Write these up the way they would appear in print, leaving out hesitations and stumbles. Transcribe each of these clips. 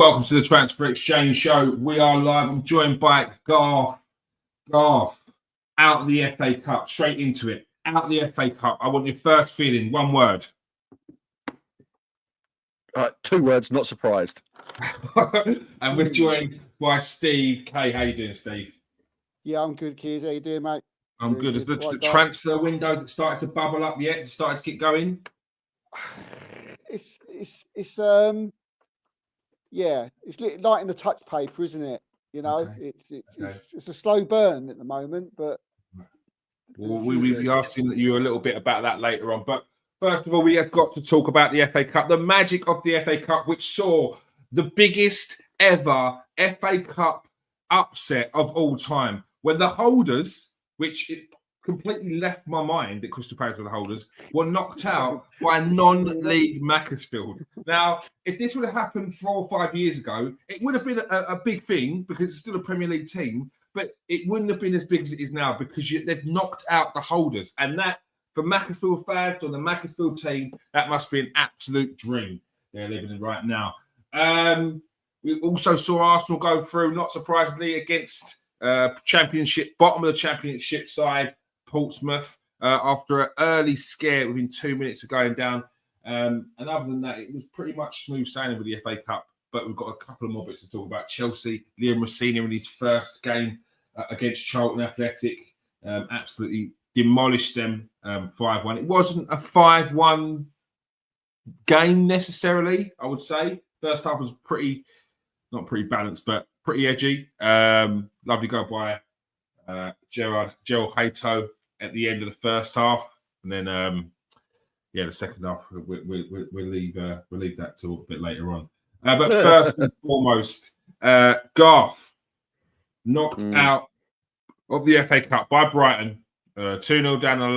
welcome to the Transfer Exchange Show. We are live. I'm joined by Garth. Garth, out of the FA Cup, straight into it. Out of the FA Cup, I want your first feeling, one word. 2 words, not surprised. And we're joined by Steve K. How you doing, Steve? Yeah, I'm good, Keys. How you doing, mate? I'm good. Is the transfer window that started to bubble up yet? It started to get going? It's lighting the touch paper, isn't it? You know, Okay. It's a slow burn at the moment, but we'll be asking you a little bit about that later on. But first of all, we have got to talk about the FA Cup, the magic of the FA Cup, which saw the biggest ever FA Cup upset of all time, when the holders, which it completely left my mind that Crystal Palace were the holders, were knocked out by non-league Macclesfield. Now, if this would have happened 4 or 5 years ago, it would have been a big thing because it's still a Premier League team, but it wouldn't have been as big as it is now because they've knocked out the holders. And that, for Macclesfield fans or the Macclesfield team, that must be an absolute dream they're living in right now. We also saw Arsenal go through, not surprisingly, against Championship, bottom of the Championship side, Portsmouth, after an early scare within 2 minutes of going down. And other than that, it was pretty much smooth sailing with the FA Cup. But we've got a couple of more bits to talk about. Chelsea, Liam Rossini in his first game against Charlton Athletic, absolutely demolished them 5-1. It wasn't a 5-1 game necessarily, I would say. First half was not pretty balanced, but pretty edgy. Lovely go by Gerald Hato at the end of the first half, and then the second half we'll leave that till a bit later on. But first and foremost, Garth knocked out of the FA Cup by Brighton, 2-0 down in the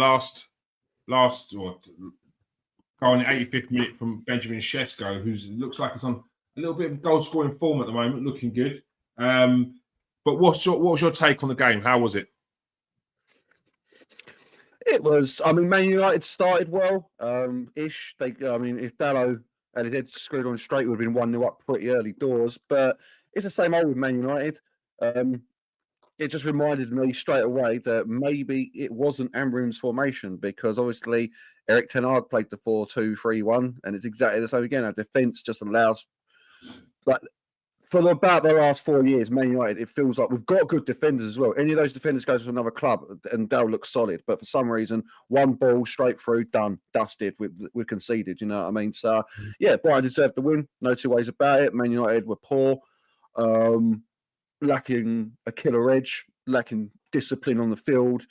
last or goal in the 85th minute from Benjamin Sesko, who looks like it's on a little bit of goal scoring form at the moment, looking good. But what was your take on the game? How was it? It was, Man United started well, ish. If Dalot had his head screwed on straight, would have been 1-0 up pretty early doors. But it's the same old with Man United. It just reminded me straight away that maybe it wasn't Ambrum's formation, because obviously Erik ten Hag played the 4-2-3-1, and it's exactly the same again. Our defence just allows, for about the last 4 years, Man United, it feels like we've got good defenders as well. Any of those defenders goes to another club and they'll look solid. But for some reason, one ball straight through, done, dusted, we're conceded, you know what I mean? So, yeah, Brighton deserved the win. No two ways about it. Man United were poor, lacking a killer edge, lacking discipline on the field,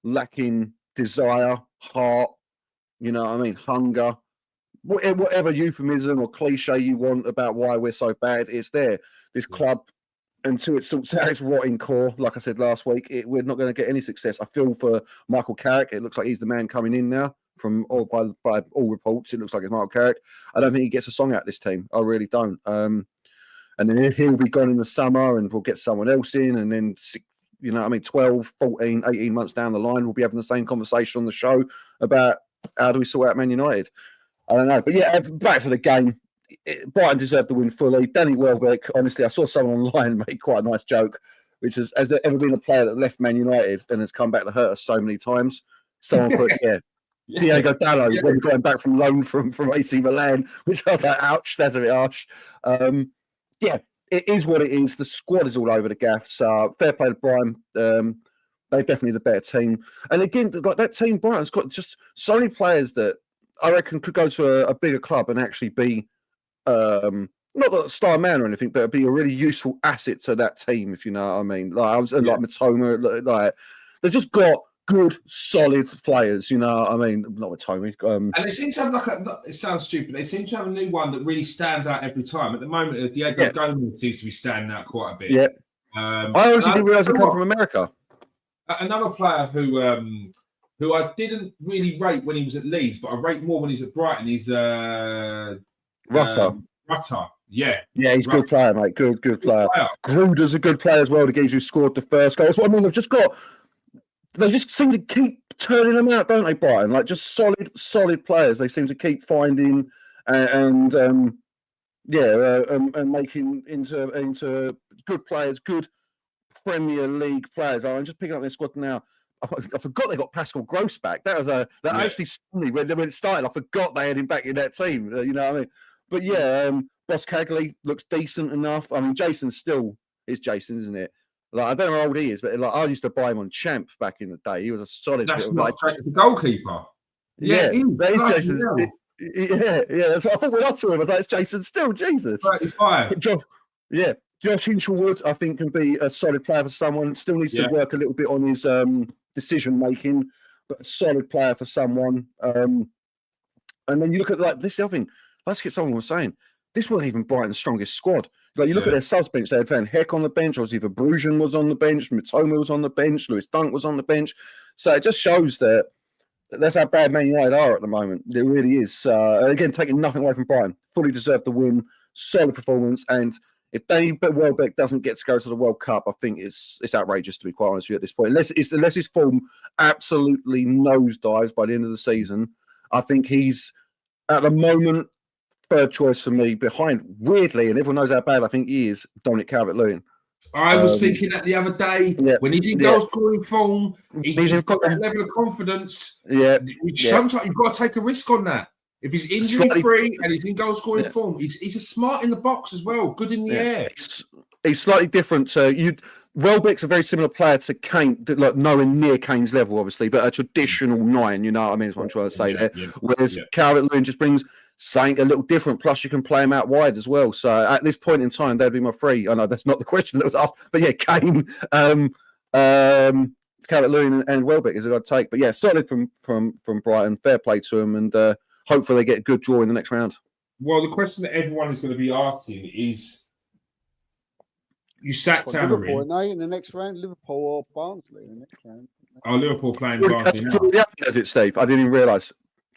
lacking desire, heart, you know what I mean, hunger. Whatever euphemism or cliche you want about why we're so bad, it's there. This club, until it sorts out its rotting core, like I said last week, we're not going to get any success. I feel for Michael Carrick. It looks like he's the man coming in now. By all reports, it looks like it's Michael Carrick. I don't think he gets a song out of this team. I really don't. And then he'll be gone in the summer, and we'll get someone else in, and then 12, 14, 18 months down the line, we'll be having the same conversation on the show about how do we sort out Man United. I don't know. But yeah, back to the game. Brighton deserved the win fully. Danny Welbeck, honestly, I saw someone online make quite a nice joke, which is, has there ever been a player that left Man United and has come back to hurt us so many times? Someone put, Diego Dalot, when going back from loan from AC Milan, which I was like, ouch, that's a bit harsh. It is what it is. The squad is all over the gaffs. Fair play to Brighton. They're definitely the better team. And again, like that team, Brighton's got just so many players that I reckon could go to a bigger club and actually be, not a star man or anything, but be a really useful asset to that team, if you know what I mean. Like Matoma, like they've just got good, solid players, you know what I mean. Not Matoma. And they seem to have it sounds stupid, they seem to have a new one that really stands out every time. At the moment, Diego Gomez seems to be standing out quite a bit. Yeah. I honestly didn't realise he come from America. Another player who I didn't really rate when he was at Leeds, but I rate more when he's at Brighton. He's Rutter. Yeah. Yeah, he's a good player, mate. Good player. Gruder's a good player as well, the guys who scored the first goal. That's what I mean. They just seem to keep turning them out, don't they, Brighton? Like just solid players. They seem to keep finding and and making into good players, good Premier League players. I'm just picking up their squad now. I forgot they got Pascal Gross back. That was actually suddenly when it started. I forgot they had him back in that team. You know what I mean? But Boss Cagley looks decent enough. I mean, Jason still is Jason, isn't it? Like I don't know how old he is, but like I used to buy him on Champ back in the day. He was a solid. That's not the goalkeeper. Yeah, that is Jason. Yeah. That's what I thought when I saw him. I was like, it's Jason still, Jesus. 35. Josh Hinchelwood, I think, can be a solid player for someone. Still needs to work a little bit on his decision making, but a solid player for someone. And then you look at this other thing. Let's get someone was saying. This wasn't even Brighton's strongest squad. Like you look at their subs bench, they had Van Heck on the bench, or either Brujan was on the bench, Mitoma was on the bench, Lewis Dunk was on the bench. So it just shows that that's how bad Man United are at the moment. It really is. Again, taking nothing away from Brighton, fully deserved the win, solid performance, and if Danny Welbeck doesn't get to go to the World Cup, I think it's outrageous, to be quite honest with you at this point. Unless his form absolutely nosedives by the end of the season, I think he's at the moment third choice for me, behind, weirdly, and everyone knows how bad I think he is, Dominic Calvert-Lewin. I was thinking that the other day, when he's in goal scoring form, he's got that level of confidence. Sometimes you've got to take a risk on that. If he's injury free and he's in goal scoring form, he's a smart in the box as well, good in the air. He's slightly different to you. Welbeck's a very similar player to Kane, like nowhere near Kane's level, obviously, but a traditional 9. You know what I mean? Is what I'm trying to say there. Whereas Calvert-Lewin just brings something a little different. Plus, you can play him out wide as well. So at this point in time, they'd be my 3. I know that's not the question that was asked, but Kane, Calvert-Lewin, and Welbeck is a good take. But solid from Brighton. Fair play to him, and hopefully they get a good draw in the next round. Well, the question that everyone is going to be asking is, you sat Tamarin. Liverpool, in the next round, Liverpool or Barnsley in the next round. Oh, Liverpool playing Barnsley now. Does it, Steve? I didn't even realise.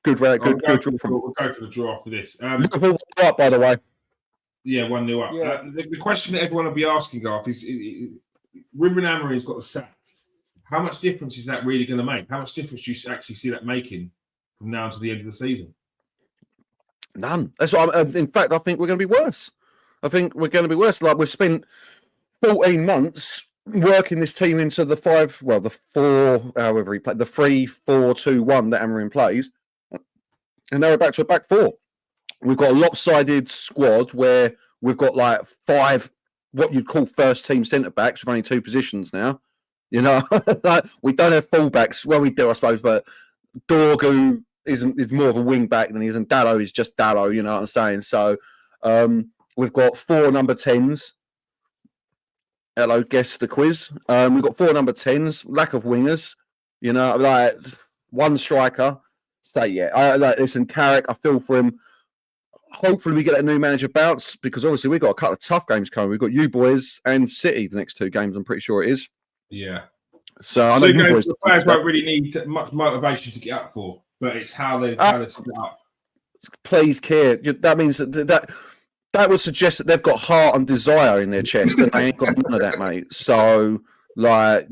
Good draw. We'll go for the draw after this. Liverpool up, by the way. Yeah, 1-0 up. The question that everyone will be asking, Garth, is Ruben Amorim's got the sack. How much difference is that really going to make? How much difference do you actually see that making from now to the end of the season? None. That's what in fact, I think we're going to be worse. Like we've spent 14 months working this team into the 3-4-2-1 that Amorim plays, and now we're back to a back 4. We've got a lopsided squad where we've got like 5 what you'd call first team centre backs with only 2 positions now. You know, we don't have fullbacks. Well, we do, I suppose, but Dorgu is more of a wing back than he is, and Dallo is just Dallo. You know what I'm saying? So we've got 4 number 10s. Hello, guess the quiz. We've got 4 number 10s, lack of wingers, you know, like 1 striker. So, listen, Carrick, I feel for him. Hopefully we get a new manager bounce, because obviously we've got a couple of tough games coming. We've got you boys and City the next 2 games, I'm pretty sure it is. Yeah. So I know you boys, the players won't really need much motivation to get up for, but it's how they set up. Please care. That means that would suggest that they've got heart and desire in their chest, and they ain't got none of that, mate. So, they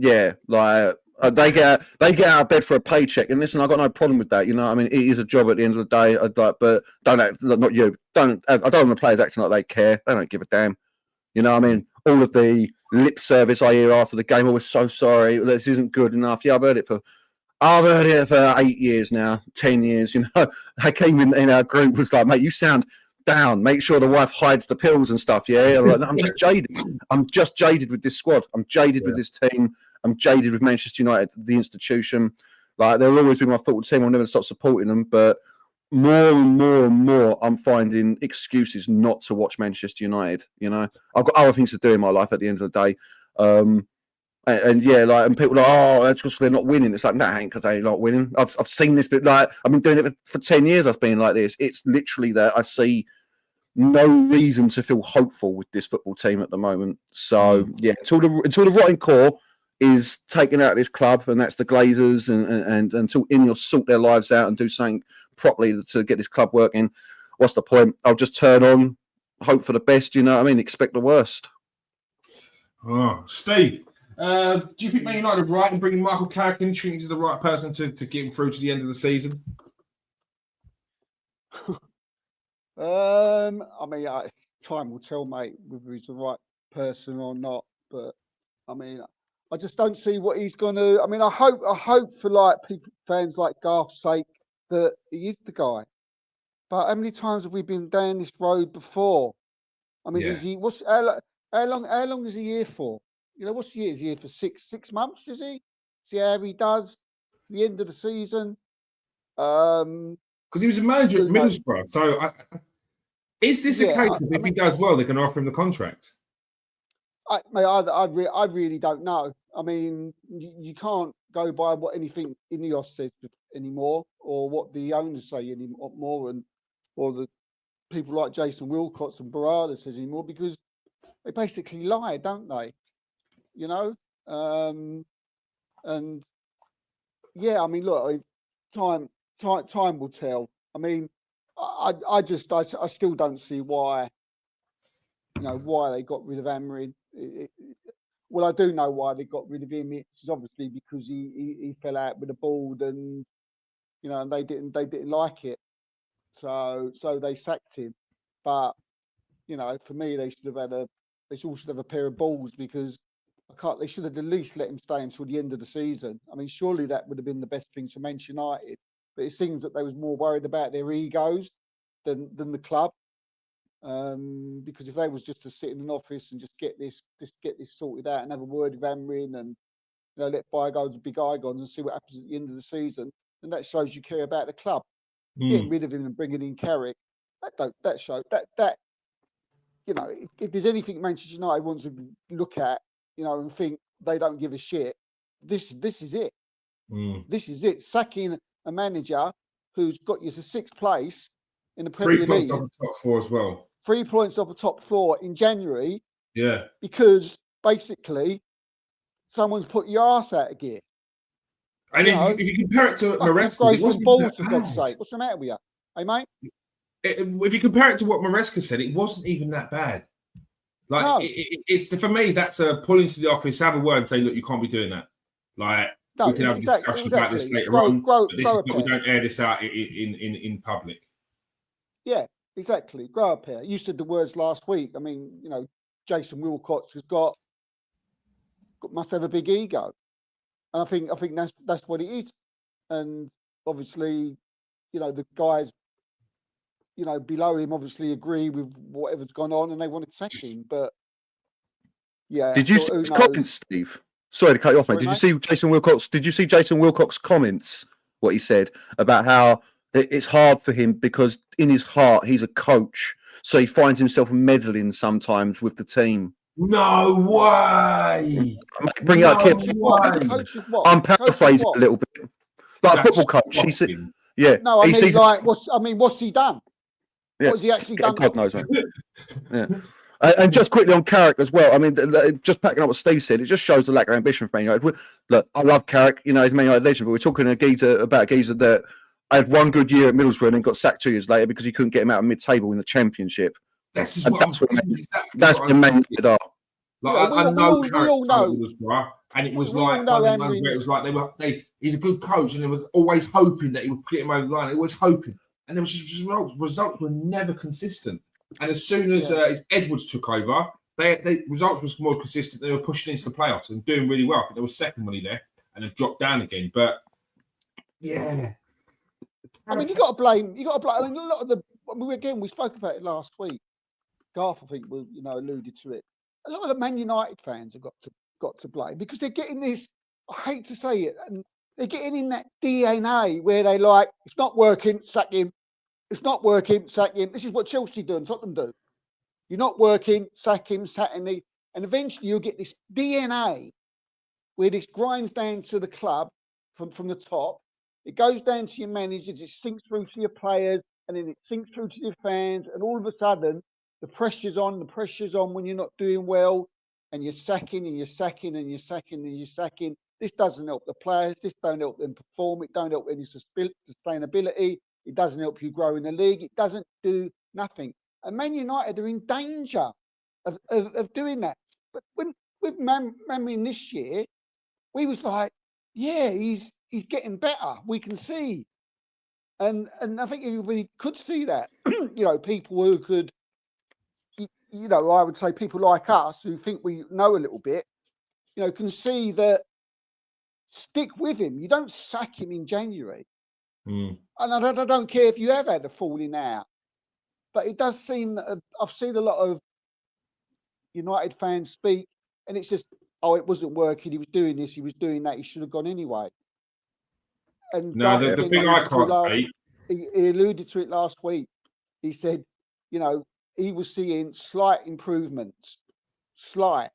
get out of bed for a paycheck. And listen, I've got no problem with that. You know, I mean, it is a job at the end of the day. But don't act, not you. I don't want the players acting like they care. They don't give a damn. You know, I mean, all of the lip service I hear after the game. Oh, we're so sorry. This isn't good enough. Yeah, I've heard it for 8 years now, 10 years. You know, I came in our group, was like, mate, you sound down. Make sure the wife hides the pills and stuff. Yeah, like, I'm just jaded. I'm just jaded with this squad. I'm jaded with this team. I'm jaded with Manchester United, the institution. Like, they'll always be my football team. I'll never stop supporting them. But more and more, I'm finding excuses not to watch Manchester United. You know, I've got other things to do in my life at the end of the day. And people are like, oh, that's because they're not winning. It's like, that ain't because they're not winning. I've seen this, but like, I've been doing it for 10 years. I've been like this. It's literally that I see no reason to feel hopeful with this football team at the moment. So yeah, until the rotting core is taken out of this club, and that's the Glazers, and until Ineos sort their lives out and do something properly to get this club working, what's the point? I'll just turn on, hope for the best. You know what I mean? Expect the worst. Oh, Steve. Do you think Man United are right in bringing Michael Carrick in? Do you think he's the right person to get him through to the end of the season? I mean, time will tell, mate, whether he's the right person or not. But I mean, I just don't see what he's going to. I mean, I hope for like people, fans like Garth's sake, that he is the guy. But how many times have we been down this road before? I mean, Yeah. is he? How long is he here for? You know, what's he here? Is he here for six months? Is he? See how he does. The end of the season. Because he was a manager at Who knows? Middlesbrough. So is this a Yeah, case of I if he mean, does well, they're going to offer him the contract? I really don't know. I mean, you can't go by what anything Ineos says anymore, or what the owners say anymore, or the people like Jason Wilcox and Barada says anymore, because they basically lie, don't they? You know, and yeah, I mean, look, time will tell. I mean, I still don't see why, why they got rid of Amarin. Well, I do know why they got rid of him. It's obviously because he fell out with the board, and and they didn't like it, so they sacked him. But for me, they all should have a pair of balls, because they should have at least let him stay until the end of the season. I mean, surely that would have been the best thing for Manchester United. But it seems that they was more worried about their egos than the club. Because if they was just to sit in an office and just get this sorted out and have a word with Amarin, and let bygones be bygones and see what happens at the end of the season, then that shows you care about the club. Getting rid of him and bringing in Carrick, that show that if there's anything Manchester United wants to look at, and think they don't give a shit, this is it. This is it. Sacking a manager who's got you to sixth place in the Premier 3 points League, off the top 4 as well. 3 points off the top 4 in January. Yeah. Because basically someone's put your arse out of gear. And if you compare it to Maresca, it wasn't balls, for that God's bad. sake. What's the matter with you? Hey, mate? If you compare it to what Maresca said, it wasn't even that bad. Like, No. it's for me, that's a pull into the office, have a word, and say, look, you can't be doing that. Like, we can have a discussion about this later on, but we don't air this out in public. Yeah, exactly. Grow up here. You said the words last week. I mean, Jason Wilcox has must have a big ego, and I think that's what it is. And obviously, the guys, below him obviously agree with whatever's gone on, and they want to sack him. But yeah, did you see his comments, Steve? Sorry to cut you off, mate. Did you see Jason Wilcox? Did you see Jason Wilcox's comments? What he said about how it's hard for him because in his heart he's a coach, so he finds himself meddling sometimes with the team. No way! Bring out Kip. I'm paraphrasing a little bit, like a football coach. He said, "Yeah." No, I mean, like, what's he done? Yeah. What has he actually done? God knows, mate. Yeah. And just quickly on Carrick as well. I mean, just packing up what Steve said, it just shows the lack of ambition for Man United. Look, I love Carrick, he's a Man United legend, but we're talking about a geezer that had one good year at Middlesbrough and then got sacked 2 years later because he couldn't get him out of mid-table in the Championship. That's what Man United are. Like, I know Carrick's Middlesbrough, and it was like one of those where it was like he's a good coach, and they were always hoping that he would get him over the line. They were always hoping, and there was just results were never consistent. And as soon as Edwards took over, they results was more consistent. They were pushing into the playoffs and doing really well. I think they were second when he left, and have dropped down again. But yeah, I mean, you got to blame. I mean, a lot of the. We spoke about it last week. Garth, I think, alluded to it. A lot of the Man United fans have got to blame, because they're getting this. I hate to say it, and they're getting in that DNA where they like, it's not working, sack him. It's not working, sack him. This is what Chelsea do and Tottenham do. You're not working, sack him, and eventually you'll get this DNA where this grinds down to the club from the top. It goes down to your managers, it sinks through to your players, and then it sinks through to your fans, and all of a sudden the pressure's on when you're not doing well, and you're sacking and you're sacking and you're sacking and you're sacking. This doesn't help the players. This don't help them perform. It don't help any sustainability. It doesn't help you grow in the league. It doesn't do nothing. And Man United are in danger of doing that. But with Mamin this year, we was like, yeah, he's getting better. We can see. And I think everybody could see that. People who could, I would say people like us who think we know a little bit, can see that. Stick with him. You don't sack him in January. And I don't care if you have had a falling out, but it does seem that I've seen a lot of United fans speak, and it's just, it wasn't working. He was doing this. He was doing that. He should have gone anyway. And no, the thing I can't take. He alluded to it last week. He said, he was seeing slight improvements. Slight.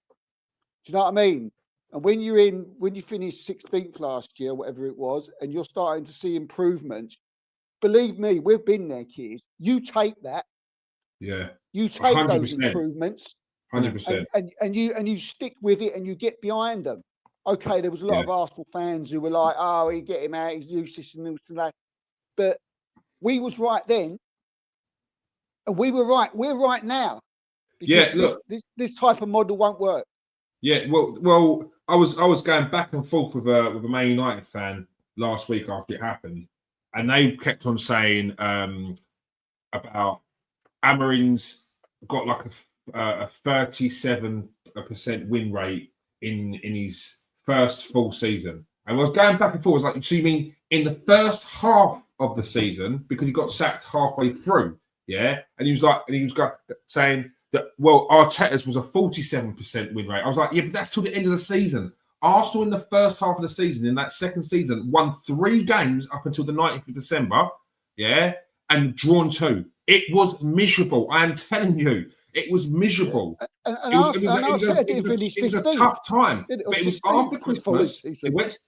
Do you know what I mean? And when you finished 16th last year, whatever it was, and you're starting to see improvements, believe me, we've been there, kids. You take that. Yeah. You take 100%. those improvements. 100%. And you stick with it and you get behind them. Okay, there was a lot of Arsenal fans who were like, he get him out, he's useless and this and that. But we was right then, and we were right. We're right now. Look, this type of model won't work. Yeah, well, I was going back and forth with a Man United fan last week after it happened, and they kept on saying about Amorim's got like a 37% win rate in his first full season, and I was going back and forth. I was like, so you mean in the first half of the season, because he got sacked halfway through? Yeah, and he was saying that, well, Arteta's was a 47% win rate. I was like, yeah, but that's till the end of the season. Arsenal in the first half of the season, in that second season, won 3 games up until the 19th of December, and drawn 2. It was miserable. I am telling you, it was miserable. It was a tough time. But it was after Christmas. They went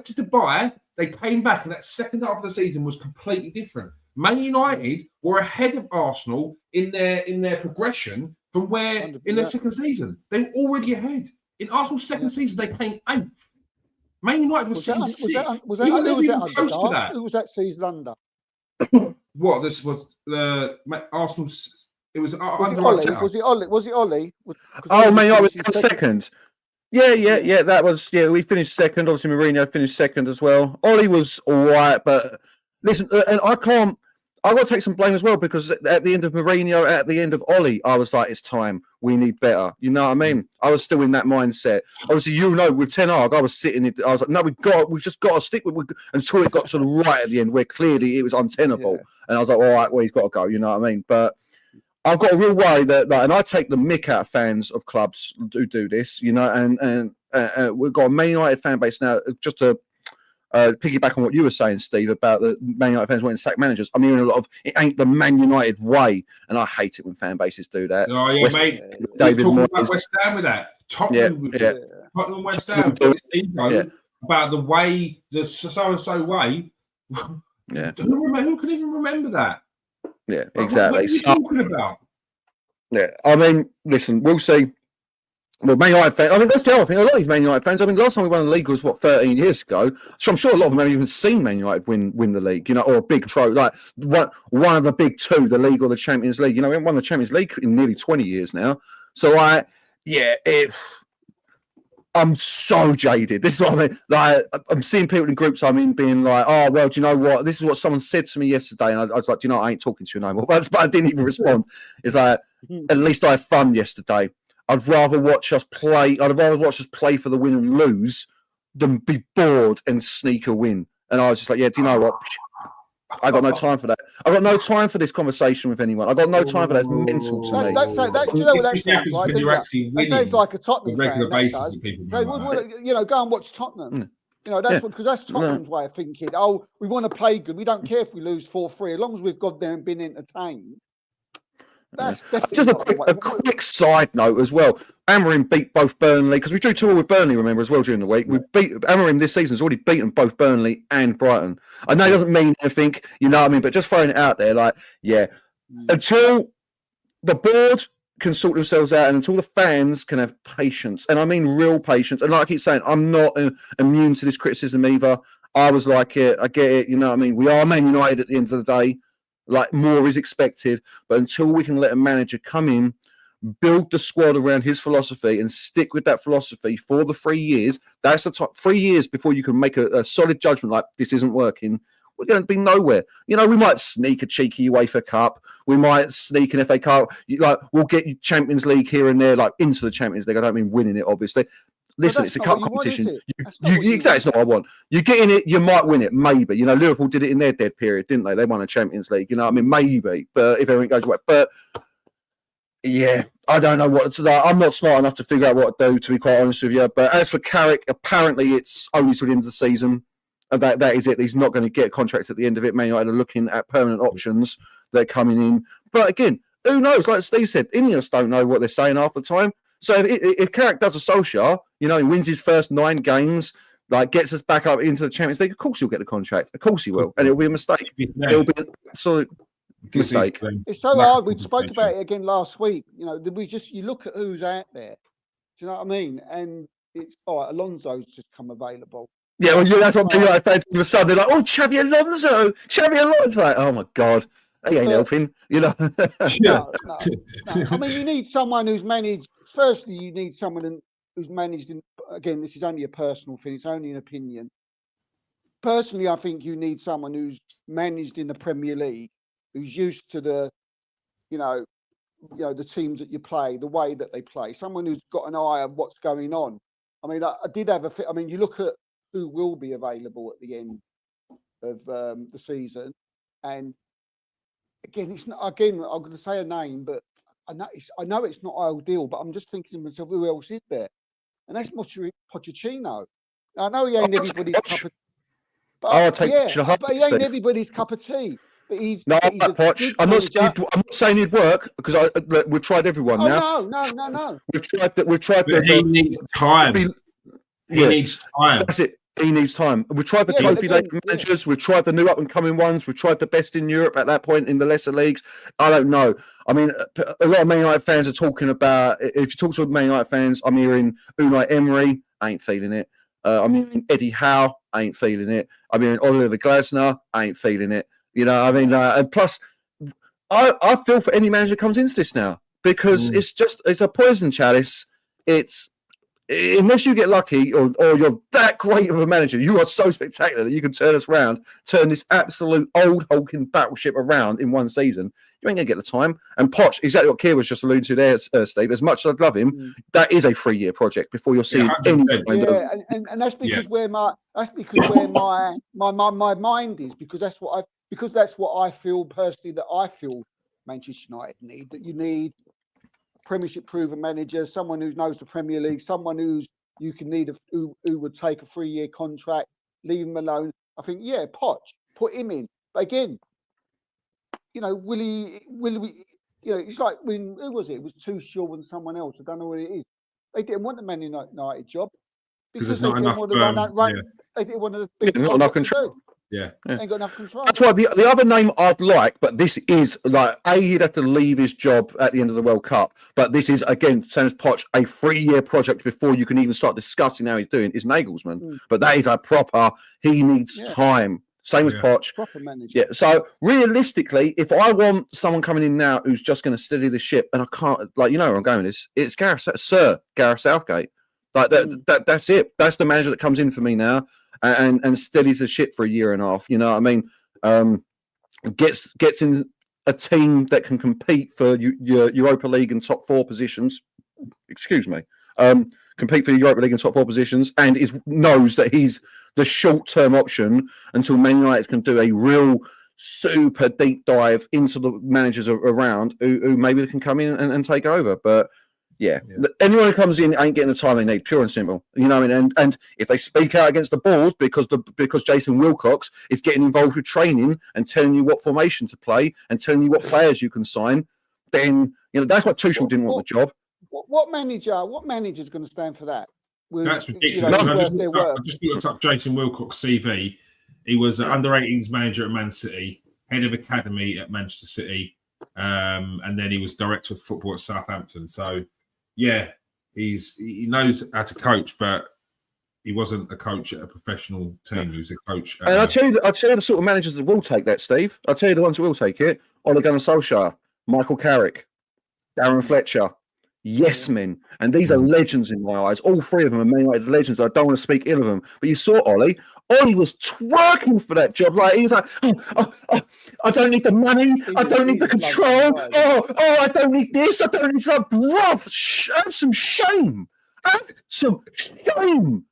to Dubai. They came back, and that second half of the season was completely different. Man United were ahead of Arsenal in their progression from where 100%. In their second season. They were already ahead. In Arsenal's second season, they came 8th. Man United was sitting 6th. Was that close to that? Who was that season under? What? This was the Arsenal's. It was Was it Ollie? Man United was second. Yeah. That was we finished second. Obviously, Mourinho finished second as well. Ollie was all right, but listen, and I've got to take some blame as well, because at the end of Mourinho, at the end of Ollie, I was like, it's time. We need better. You know what I mean? I was still in that mindset. Obviously, with Ten Hag, I was sitting. I was like, no, we've just got to stick with until it got to the right at the end, where clearly it was untenable. Yeah. And I was like, all right, well, he's got to go. You know what I mean? But I've got a real worry that, and I take the mick out of fans of clubs who do this. And we've got a Man United fan base now. Just to piggyback on what you were saying, Steve, about the Man United fans wanting to sack managers. I'm hearing a lot of, it ain't the Man United way, and I hate it when fan bases do that. Oh yeah, mate. David Moyes about West Ham with that. Tottenham and West Ham about the way, the so-and-so way. Yeah. Who can even remember that? Yeah, exactly. What are you talking about? Yeah, I mean, listen, we'll see. Well, Man United fans, I mean, that's the other thing. A lot of these Man United fans, I mean, the last time we won the league was, 13 years ago? So I'm sure a lot of them haven't even seen Man United win the league, or a big trophy, like one of the big two, the league or the Champions League. We haven't won the Champions League in nearly 20 years now. So, I'm so jaded. This is what I mean. Like, I'm seeing people in groups I'm in being like, oh, well, do you know what? This is what someone said to me yesterday. And I was like, do you know, I ain't talking to you no more. But I didn't even respond. It's like, at least I had fun yesterday. I'd rather watch us play for the win and lose than be bored and sneak a win. And I was just like, do you know what? I got no time for that. I got no time for this conversation with anyone. I got no time for that. It's mental to me. Do you know what that sounds like? That sounds like a Tottenham regular fan, basis. Go and watch Tottenham. Because that's Tottenham's way of thinking. Oh, we want to play good. We don't care if we lose 4-3, as long as we've got there and been entertained. That's just a quick side note as well. Amorim beat both Burnley, because we drew 2-2 with Burnley, remember, as well during the week. We beat Amorim this season, has already beaten both Burnley and Brighton. I know it doesn't mean anything, you know what I mean, but just throwing it out there, until the board can sort themselves out and until the fans can have patience, and I mean real patience, and like I keep saying, I'm not immune to this criticism either. I was like it, I get it, you know what I mean. We are Man United at the end of the day. Like, more is expected, but until we can let a manager come in, build the squad around his philosophy and stick with that philosophy for the 3 years, that's the top 3 years before you can make a solid judgment like this isn't working. we're going to be nowhere. You know, we might sneak a cheeky UEFA Cup. We might sneak an FA Cup. Like, we'll get Champions League here and there, like into the Champions League. I don't mean winning it, obviously. Listen, it's a cup competition. Exactly, it's not what I want. You get in it, you might win it, maybe. You know, Liverpool did it in their dead period, didn't they? They won a Champions League. You know, I mean, maybe, but if everything goes well. But yeah, I don't know what to do. I'm not smart enough to figure out what to do, to be quite honest with you. But as for Carrick, apparently it's only till the end of the season. And that is it. He's not going to get contracts at the end of it. Man United are looking at permanent options that are coming in. But again, who knows? Like Steve said, Ineos don't know what they're saying half the time. So if Carrick does a Solskjaer, you know, he wins his first 9 games, like gets us back up into the Champions League, of course he'll get the contract. Of course he will. And it'll be a mistake. It'll be an absolute mistake. It's so hard. We spoke about it again last week. You know, you look at who's out there. Do you know what I mean? And it's Alonso's just come available. Yeah, well, that's what the fans all of a sudden they're like, oh, Xabi Alonso. Like, oh my God. He ain't helping, you know. No. I mean, you need someone who's managed. Firstly, you need someone who's managed in. Again, this is only a personal thing. It's only an opinion. Personally, I think you need someone who's managed in the Premier League, who's used to the teams that you play, the way that they play. Someone who's got an eye on what's going on. I mean, I did have a. I mean, you look at who will be available at the end of the season, and again, it's not. Again, I'm going to say a name, but I know it's not ideal. But I'm just thinking to myself, who else is there? And that's Pochettino. I know he ain't everybody's cup of. But he ain't everybody's cup of tea. But he's no, Poch. I'm not saying he'd work because we've tried everyone now. No. We've tried. But he needs time. He needs time. That's it. He needs time. We've tried the trophy-laden managers. We've tried the new up-and-coming ones. We've tried the best in Europe at that point in the lesser leagues. I don't know. I mean, a lot of Man United fans are talking about. If you talk to Man United fans, I'm hearing Unai Emery. I ain't feeling it. I'm hearing Eddie Howe. I ain't feeling it. I'm hearing Oliver Glasner. I ain't feeling it. You know, I mean, and plus, I feel for any manager that comes into this now because it's a poison chalice. It's unless you get lucky or you're that great of a manager, you are so spectacular that you can turn us around, turn this absolute old hulking battleship around in one season. You ain't going to get the time. And Poch, exactly what Keir was just alluding to there, Steve, as much as I'd love him, that is a 3-year project before you're seeing any kind of... And that's because where my mind is, because that's what I feel personally that I feel Manchester United need, that you need Premiership proven manager, someone who knows the Premier League, someone who would take a 3-year contract, leave him alone. I think, Poch, put him in. But again, you know, will we, you know, it's like when, who was it? It was Tuchel and someone else. I don't know what it is. They didn't want the Man United job because there's they not didn't enough, want to run. They didn't want to. Not enough control. Yeah. Ain't got enough control. That's why the other name I'd like, but this is like he'd have to leave his job at the end of the World Cup. But this is again, same as Poch, a 3-year project before you can even start discussing how he's doing. Is Nagelsmann, but that is a proper. He needs time. Same as Poch. Proper manager. Yeah. So realistically, if I want someone coming in now who's just going to steady the ship, and I can't, like, you know where I'm going with this, it's Sir Gareth Southgate. Like that's it. That's the manager that comes in for me now. And steadies the ship for a year and a half. You know what I mean? Gets in a team that can compete for your Europa League and top 4 positions. Excuse me. Compete for the Europa League and top 4 positions, and knows that he's the short-term option until Man United can do a real super deep dive into the managers around who maybe can come in and take over. But yeah, anyone who comes in ain't getting the time they need, pure and simple. You know what I mean? And if they speak out against the board because Jason Wilcox is getting involved with training and telling you what formation to play and telling you what players you can sign, then you know that's what Tuchel didn't want the job. What manager is going to stand for that? That's ridiculous. I just looked up Jason Wilcox's CV. He was an under-18s manager at Man City, head of academy at Manchester City, and then he was director of football at Southampton. So. Yeah, he knows how to coach, but he wasn't a coach at a professional team. He was a coach. And I'll tell you the sort of managers that will take that, Steve. I'll tell you the ones that will take it: Ole Gunnar Solskjaer, Michael Carrick, Darren Fletcher, yes men, and these are legends in my eyes. All three of them are Man United legends. I don't want to speak ill of them, but you saw Ollie. Ollie was twerking for that job. Like he was like, I don't need the money. I don't need the control. I don't need this. I don't need that. Bruv, have some shame. Have some shame.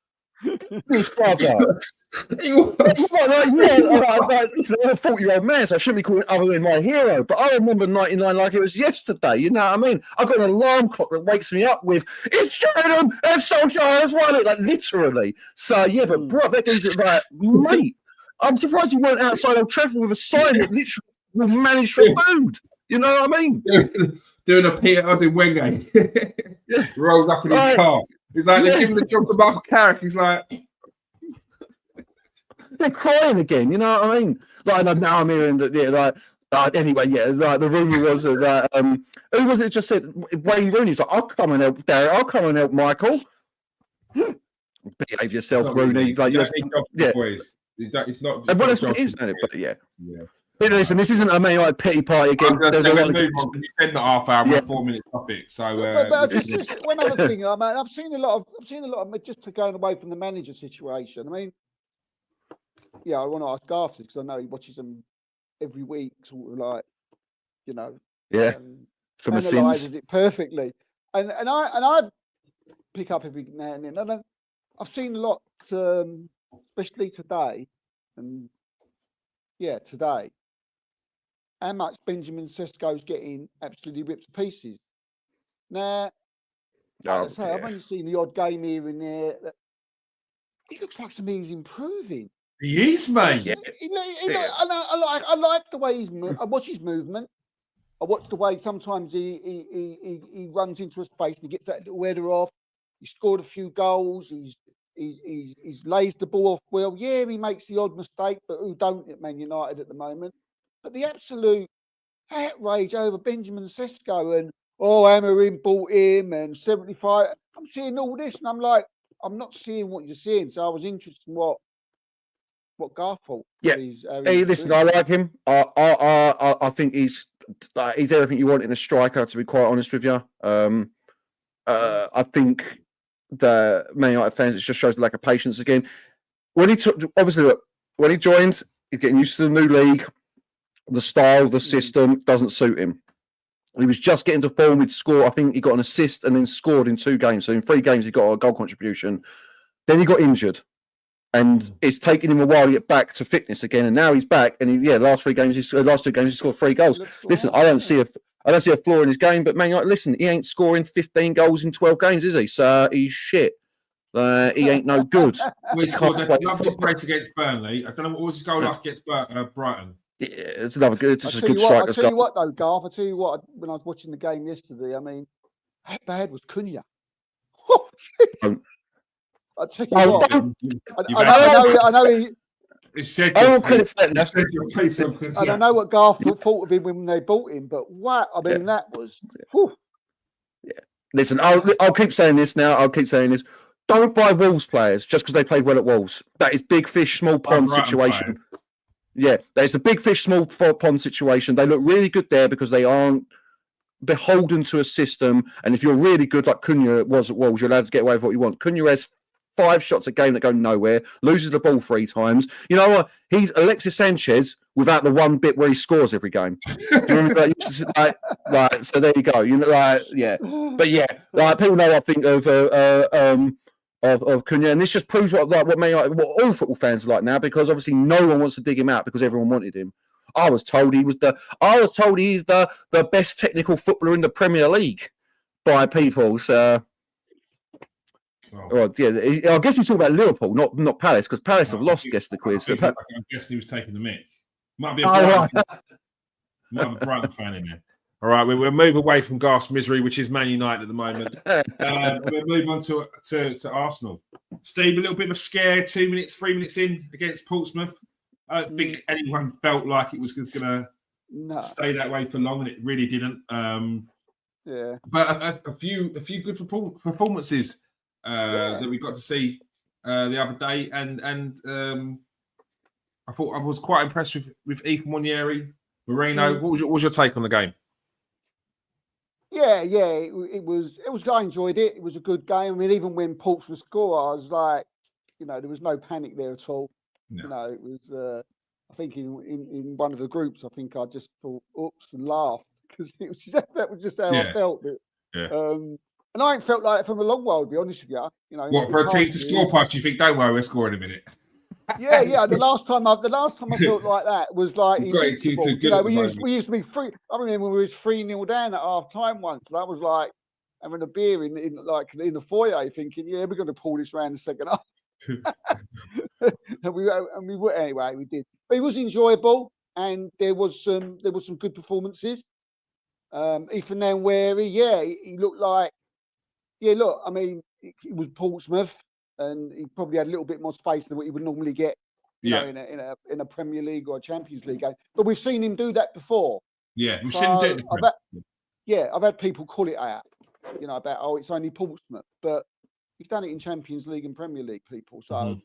This brother. Listen, I'm a 40-year-old man, so I shouldn't be calling other than my hero. But I remember '99 like it was yesterday. You know what I mean? I got an alarm clock that wakes me up with "It's Sheringham and Solskjaer has won it," like literally. So yeah, but bro, that guy's like, mate, I'm surprised you weren't outside Old Trafford with a sign that literally will manage for food. You know what I mean? Doing a Peter Odin-Wenge. Rolls up in his car. He's like, they give him the job to Michael Carrick. He's like, they're crying again. You know what I mean? Like now I'm hearing that. Anyway, like the rumor was that who was it? Just said Wayne Rooney's like, I'll come and help Derek. I'll come and help Michael. Behave yourself, Rooney. Like boys. It's not. Well, that's what it is, isn't it? But yeah. But listen, this isn't a Man United pity party again. There's a lot of you said that half hour, 4 minute topic. So, but just one other thing, I mean, I've seen a lot of just to going away from the manager situation. I mean, I want to ask Garth because I know he watches them every week, sort of like, from a analyzes it perfectly, and I pick up every now and then, and I've seen a lot, especially today, and today. How much Benjamin Sesko's getting absolutely ripped to pieces. Now, I've only seen the odd game here and there. He looks like to me he's improving. He is, mate. I like the way I watch his movement. I watch the way sometimes he runs into a space and he gets that little header off. He scored a few goals. He's lays the ball off well. Yeah, he makes the odd mistake, but who don't at Man United at the moment? But the absolute outrage over Benjamin Sesko and Amorim bought him and 75. I'm seeing all this and I'm like, I'm not seeing what you're seeing. So I was interested in what Garth thought. Yeah. Hey, listen, I like him. I think he's everything you want in a striker. To be quite honest with you, I think the Man United fans, it just shows the lack of patience again. When he joined, he's getting used to the new league. The style, the system doesn't suit him. He was just getting to form. He'd score. I think he got an assist and then scored in 2 games. So in 3 games, he got a goal contribution. Then he got injured, and it's taken him a while to get back to fitness again. And now he's back. And last 2 games, he scored 3 goals. Listen, I don't see a flaw in his game. But man, listen, he ain't scoring 15 goals in 12 games, is he? So he's shit. He ain't no good. We scored a lovely brace against Burnley. I don't know what was his goal like against Brighton. Yeah, it's another good. It's a good striker. I'll tell you what, though, Garth. I'll tell you what. When I was watching the game yesterday, I mean, how bad was Cunha? I'll tell you what. I know he. I will credit for that. I don't know what Garth thought of him when they bought him, but what I mean, that was. Yeah. Listen, I'll keep saying this now. I'll keep saying this. Don't buy Wolves players just because they played well at Wolves. That is big fish, small pond situation. Yeah, there's the big fish, small pond situation. They look really good there because they aren't beholden to a system. And if you're really good, like Cunha was at Wolves, you're allowed to get away with what you want. Cunha has 5 shots a game that go nowhere, loses the ball 3 times. You know what? He's Alexis Sanchez without the one bit where he scores every game. You remember that? Like, so there you go. You know, But people know I think of Cunha, and this just proves what all football fans are like now, because obviously no one wants to dig him out because everyone wanted him. I was told he's the best technical footballer in the Premier League by people. So, I guess he's talking about Liverpool, not Palace, because Palace have lost. Guess the quiz. I guess he was taking the mick. Might be a Brighton fan in there. All right, we'll move away from Garth's misery, which is Man United at the moment. We'll move on to Arsenal. Steve, a little bit of a scare, 2 minutes, 3 minutes in against Portsmouth. I don't think anyone felt like it was going to stay that way for long, and it really didn't. But a few good performances that we got to see the other day, and I thought I was quite impressed with Ethan Nwaneri. Moreno, what was your take on the game? Yeah, it was. I enjoyed it. It was a good game. I mean, even when Portsmouth scored, I was like, there was no panic there at all. No. It was. I think in one of the groups, I think I just thought, "Oops," and laughed because it was that was just how I felt. Yeah. And I ain't felt like it from a long while, to be honest with you. What, for a team to score past you think, don't worry, we'll score in a minute? Yeah. The last time I felt like that was like invincible. We used to be free. I remember we was 3-0 down at half time once. And that was like having a beer in the foyer, thinking, yeah, we're going to pull this round the second half. and we were anyway. We did. But it was enjoyable, and there was some good performances. Ethan Nwaneri, he looked like. Yeah, look, I mean, it was Portsmouth, and he probably had a little bit more space than what he would normally get, in a Premier League or a Champions League game. But we've seen him do that before. Yeah, we've seen him do it. I've had people call it out, about it's only Portsmouth, but he's done it in Champions League and Premier League, people. So,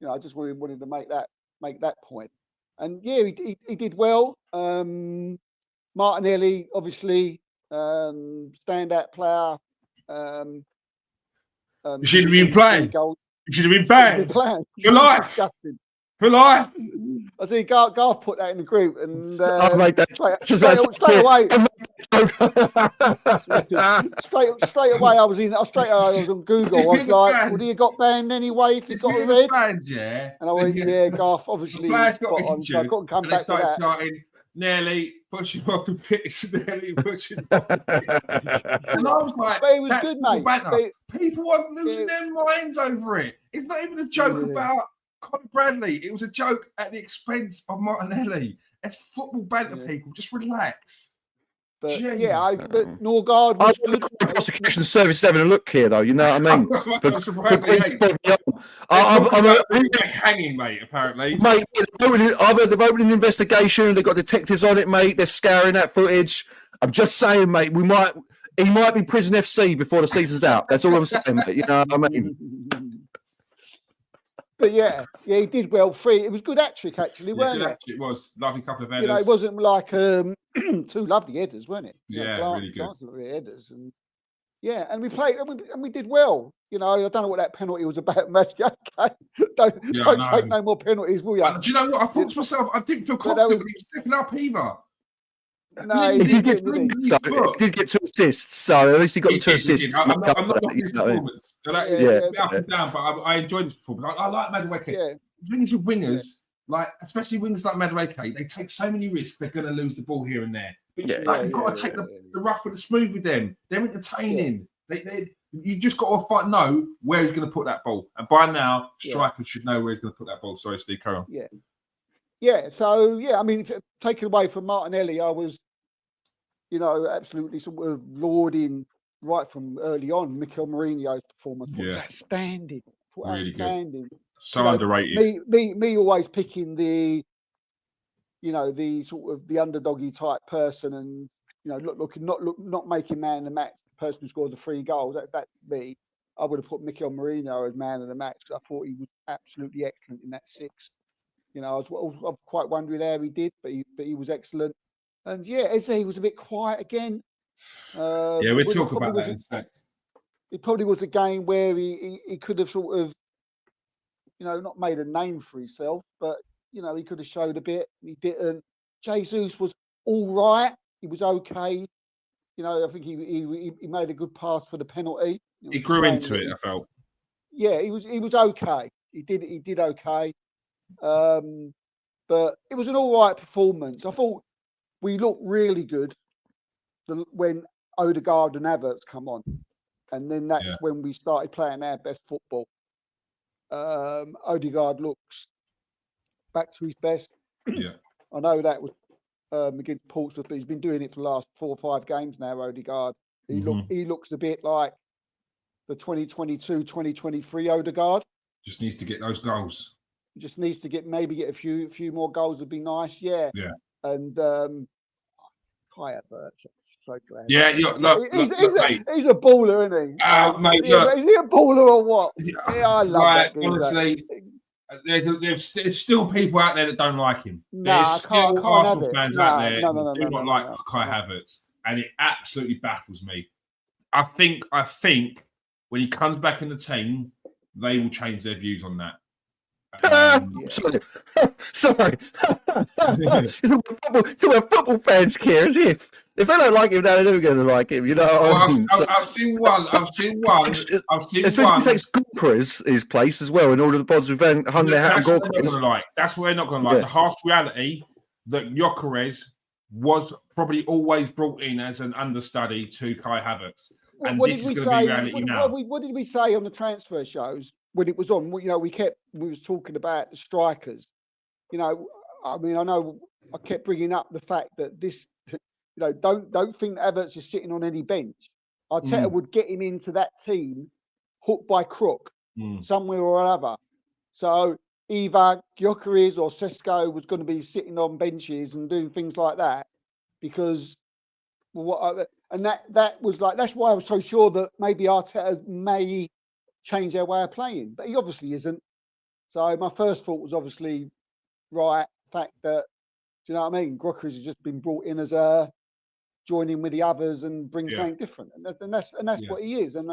I just wanted to make that point. And yeah, he did well. Martinelli, obviously, standout player. You should have been playing. You should have been banned for life. For life. I see Garth put that in the group, and I made that straight away. straight away, I was on Google. I was like, "Would he have got banned anyway if he got a red?" Banned, yeah. And I went, "Yeah, Garth obviously spot on." So I got to come back to that. Shouting, Nearly pushing off the pitch, nearly pushing off the pitch. And I was like, but it was good, mate. People are losing their minds over it. It's not even a joke about Conor Bradley. It was a joke at the expense of Martinelli. It's football banter, people. Just relax. But but Norgard was good. Prosecution service having a look here, though. You know what I mean? I'm hanging, mate. Apparently, mate. I've heard they've opened an investigation. They've got detectives on it, mate. They're scouring that footage. I'm just saying, mate. He might be prison FC before the season's out. That's all I'm saying, mate. You know what I mean? But yeah, he did well. It was good hat-trick, actually, weren't it? It was lovely couple of headers. It wasn't like two lovely headers, weren't it? Really good. Headers, and we played, and we did well. I don't know what that penalty was about, Magic. Don't take no more penalties, will you? Do you know what? I thought to myself, I didn't feel confident he was stepping up either. No, he did get 2 assists, so at least he got the 2 assists. I'm not knocking his performance. Up and down, but I enjoyed his performance. I like Madueke. Yeah. Wingers with wingers, especially wingers like Madueke, they take so many risks. They're going to lose the ball here and there. But you've got to take the rough with the smooth with them. They're entertaining. You just got to know where he's going to put that ball. And by now, strikers should know where he's going to put that ball. Sorry, Steve, carry on. Yeah. So I mean, taken away from Martinelli, I was, absolutely sort of lauding right from early on Mikel Mourinho's performance. Outstanding. Really outstanding. Good. So underrated. Me always picking the sort of the underdoggy type person, and not making man of the match. The person who scored the 3 goals. That's me. I would have put Mikel Mourinho as man of the match because I thought he was absolutely excellent in that 6. I was quite wondering how he did, but he was excellent. And Eze was a bit quiet again. We'll talk about that in a sec. It probably was a game where he could have sort of, not made a name for himself, but he could have showed a bit. He didn't. Jesus was all right. He was okay. I think he made a good pass for the penalty. He grew into it, I felt. Yeah, he was okay. He did okay. But it was an all right performance. I thought we looked really good when Odegaard and Havertz come on, and then that's when we started playing our best football. Odegaard looks back to his best. Yeah, I know that was against Portsmouth, but he's been doing it for the last 4 or 5 games now. Odegaard, he looks a bit like the 2022-2023 Odegaard. Just needs to get those goals. Just needs to get a few more goals would be nice. Yeah. And Kai Havertz, so glad. Yeah, he's a baller, isn't he? Mate, is he a baller or what? I love that. Honestly, there's still people out there that don't like him. There's still Arsenal fans out there who do not like Kai Havertz. and it absolutely baffles me. I think when he comes back in the team, they will change their views on that. Sorry. To a football fans care as if they don't like him, now they're going to like him. You know. I've seen one. Especially takes Gokras his place as well in all of the pods we've hung their hat on Gokras. That's what they're not going to like. Yeah. The harsh reality that Gyökeres was probably always brought in as an understudy to Kai Havertz. And what this did is we going to be say? reality now. What did we say on the transfer shows when it was on? You know, we was talking about the strikers. You know, I mean, I know I kept bringing up the fact that this, you know, don't think that Havertz is sitting on any bench. Arteta would get him into that team, hook by crook, somewhere or other. So either Gyökeres or Sesko was going to be sitting on benches and doing things like that, because that was like, that's why I was so sure that maybe Arteta may change their way of playing, but he obviously isn't. So my first thought was obviously right, fact that, do you know what I mean? Gyökeres has just been brought in as a join in with the others and bring something different, and that's what he is. And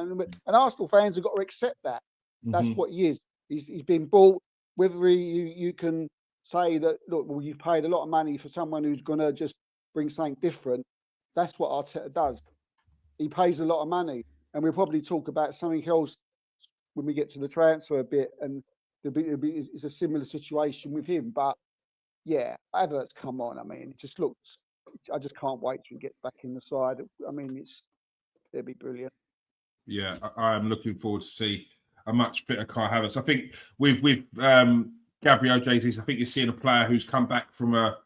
Arsenal fans have got to accept that. That's what he is. He's been bought. Whether you can say that, look, well, you've paid a lot of money for someone who's going to just bring something different. That's what Arteta does. He pays a lot of money, and we'll probably talk about something else when we get to the transfer bit, and it's a similar situation with him. But yeah, Havertz, come on. I mean, it just looks. I just can't wait till he gets back in the side. I mean, it'll be brilliant. Yeah, I am looking forward to see a much fitter Kai Havertz. I think with Gabriel Jesus, I think you're seeing a player who's come back from a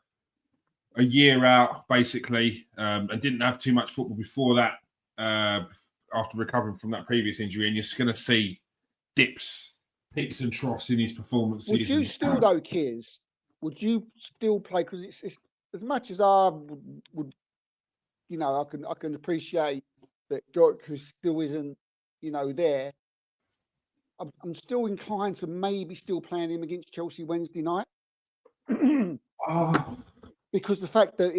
year out, basically, and didn't have too much football before that, after recovering from that previous injury, and you're just going to see peaks and troughs in his performances. Would you still, though, Kiers, would you still play? Because it's as much as I would, you know, I can appreciate that Gyökeres still isn't, you know, there. I'm still inclined to maybe still playing him against Chelsea Wednesday night. Because the fact that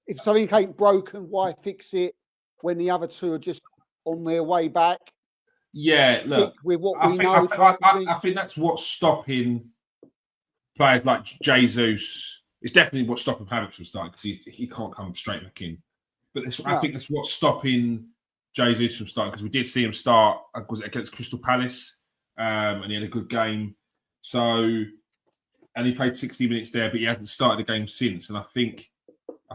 if something ain't broken, why fix it when the other two are just on their way back? Yeah, look, with what we know. I think that's what's stopping players like Jesus. It's definitely what's stopping Havertz from starting, because he can't come straight back in. But I think that's what's stopping Jesus from starting, because we did see him start against Crystal Palace, and he had a good game. So, and he played 60 minutes there, but he hasn't started the game since. And I think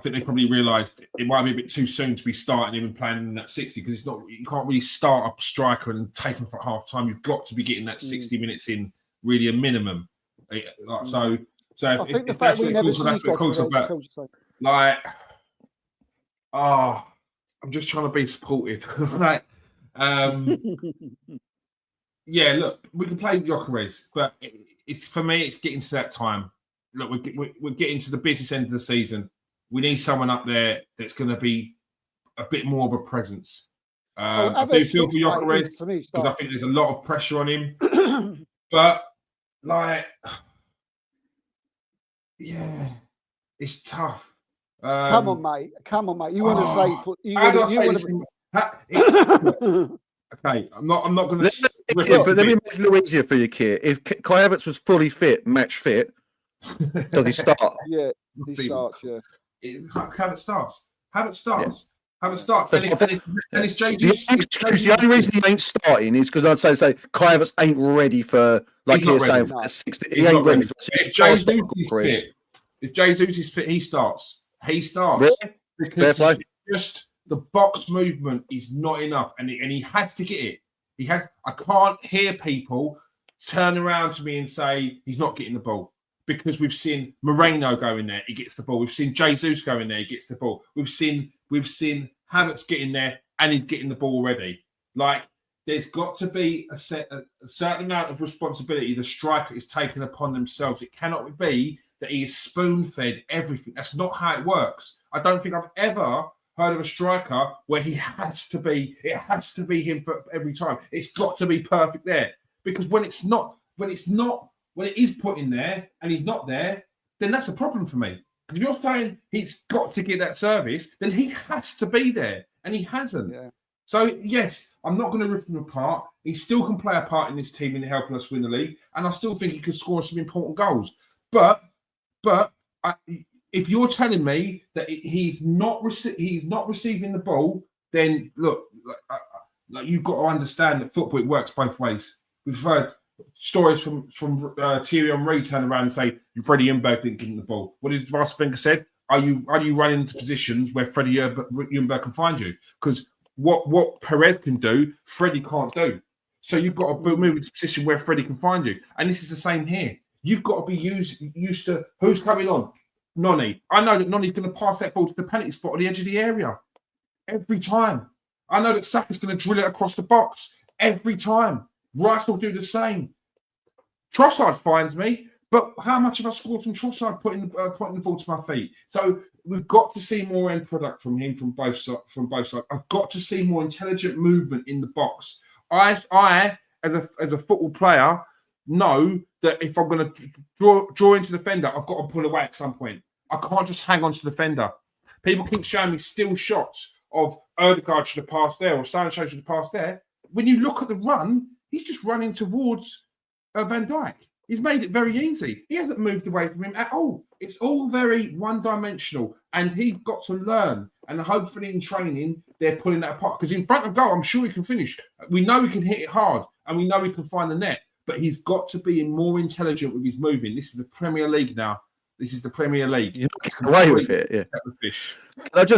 they probably realised it might be a bit too soon to be starting him and playing in that 60, because you can't really start a striker and take him for half time. You've got to be getting that 60 minutes in, really a minimum. So I think the fact we never see I'm just trying to be supportive. Like, yeah, look, we can play Gyökeres, but it's for me, it's getting to that time. Look, we're getting to the business end of the season. We need someone up there that's going to be a bit more of a presence. I do feel for Gyökeres, because I think there's a lot of pressure on him. But, like, yeah, it's tough. Come on, mate. You want to say? Okay, I'm not going to. But let me make it a little easier for you, Kier. If Kai Havertz was fully fit, match fit, does he start? Yeah, he starts. Yeah, Havertz starts. And it's Jesus. The only reason he ain't starting is because I'd say Kai Havertz ain't ready for, like you're saying, for 60. He ain't ready for. If Jesus is fit, he starts. Really? Because just the box movement is not enough, and he has to get it. I can't hear people turn around to me and say he's not getting the ball, because we've seen Moreno go in there, he gets the ball. We've seen Jesus go in there, he gets the ball. We've seen Havertz get in there, and he's getting the ball already. Like, there's got to be a certain amount of responsibility the striker is taking upon themselves. It cannot be that he is spoon-fed everything. That's not how it works. I don't think I've ever heard of a striker where it has to be him for every time. It's got to be perfect there. Because when it is put in there and he's not there, then that's a problem for me. If you're saying he's got to get that service, then he has to be there, and he hasn't. Yeah. So, yes, I'm not going to rip him apart. He still can play a part in this team in helping us win the league, and I still think he could score some important goals. But if you're telling me that he's not receiving the ball, then look, you've got to understand that football works both ways. We've heard stories from Thierry Henry turn around and say Freddie Ljungberg didn't give him the ball. What did Arsene Wenger said? Are you running into positions where Freddie Ljungberg can find you? Because what Perez can do, Freddie can't do. So you've got to move into a position where Freddie can find you. And this is the same here. You've got to be used to who's coming on. Noni. I know that Noni's going to pass that ball to the penalty spot on the edge of the area every time. I know that Saka's going to drill it across the box every time. Rice will do the same. Trossard finds me, but how much have I scored from Trossard putting the ball to my feet? So we've got to see more end product from him from both sides. I've got to see more intelligent movement in the box. I as a football player, know that if I'm going to draw into the defender, I've got to pull away at some point. I can't just hang on to the defender. People keep showing me still shots of Odegaard should have passed there or Sancho should have passed there. When you look at the run, he's just running towards Van Dijk. He's made it very easy. He hasn't moved away from him at all. It's all very one-dimensional, and he's got to learn. And hopefully in training, they're pulling that apart. Because in front of goal, I'm sure he can finish. We know he can hit it hard, and we know he can find the net. But he's got to be more intelligent with his moving. This is the Premier League now. This is the Premier League. You're getting away with it, yeah.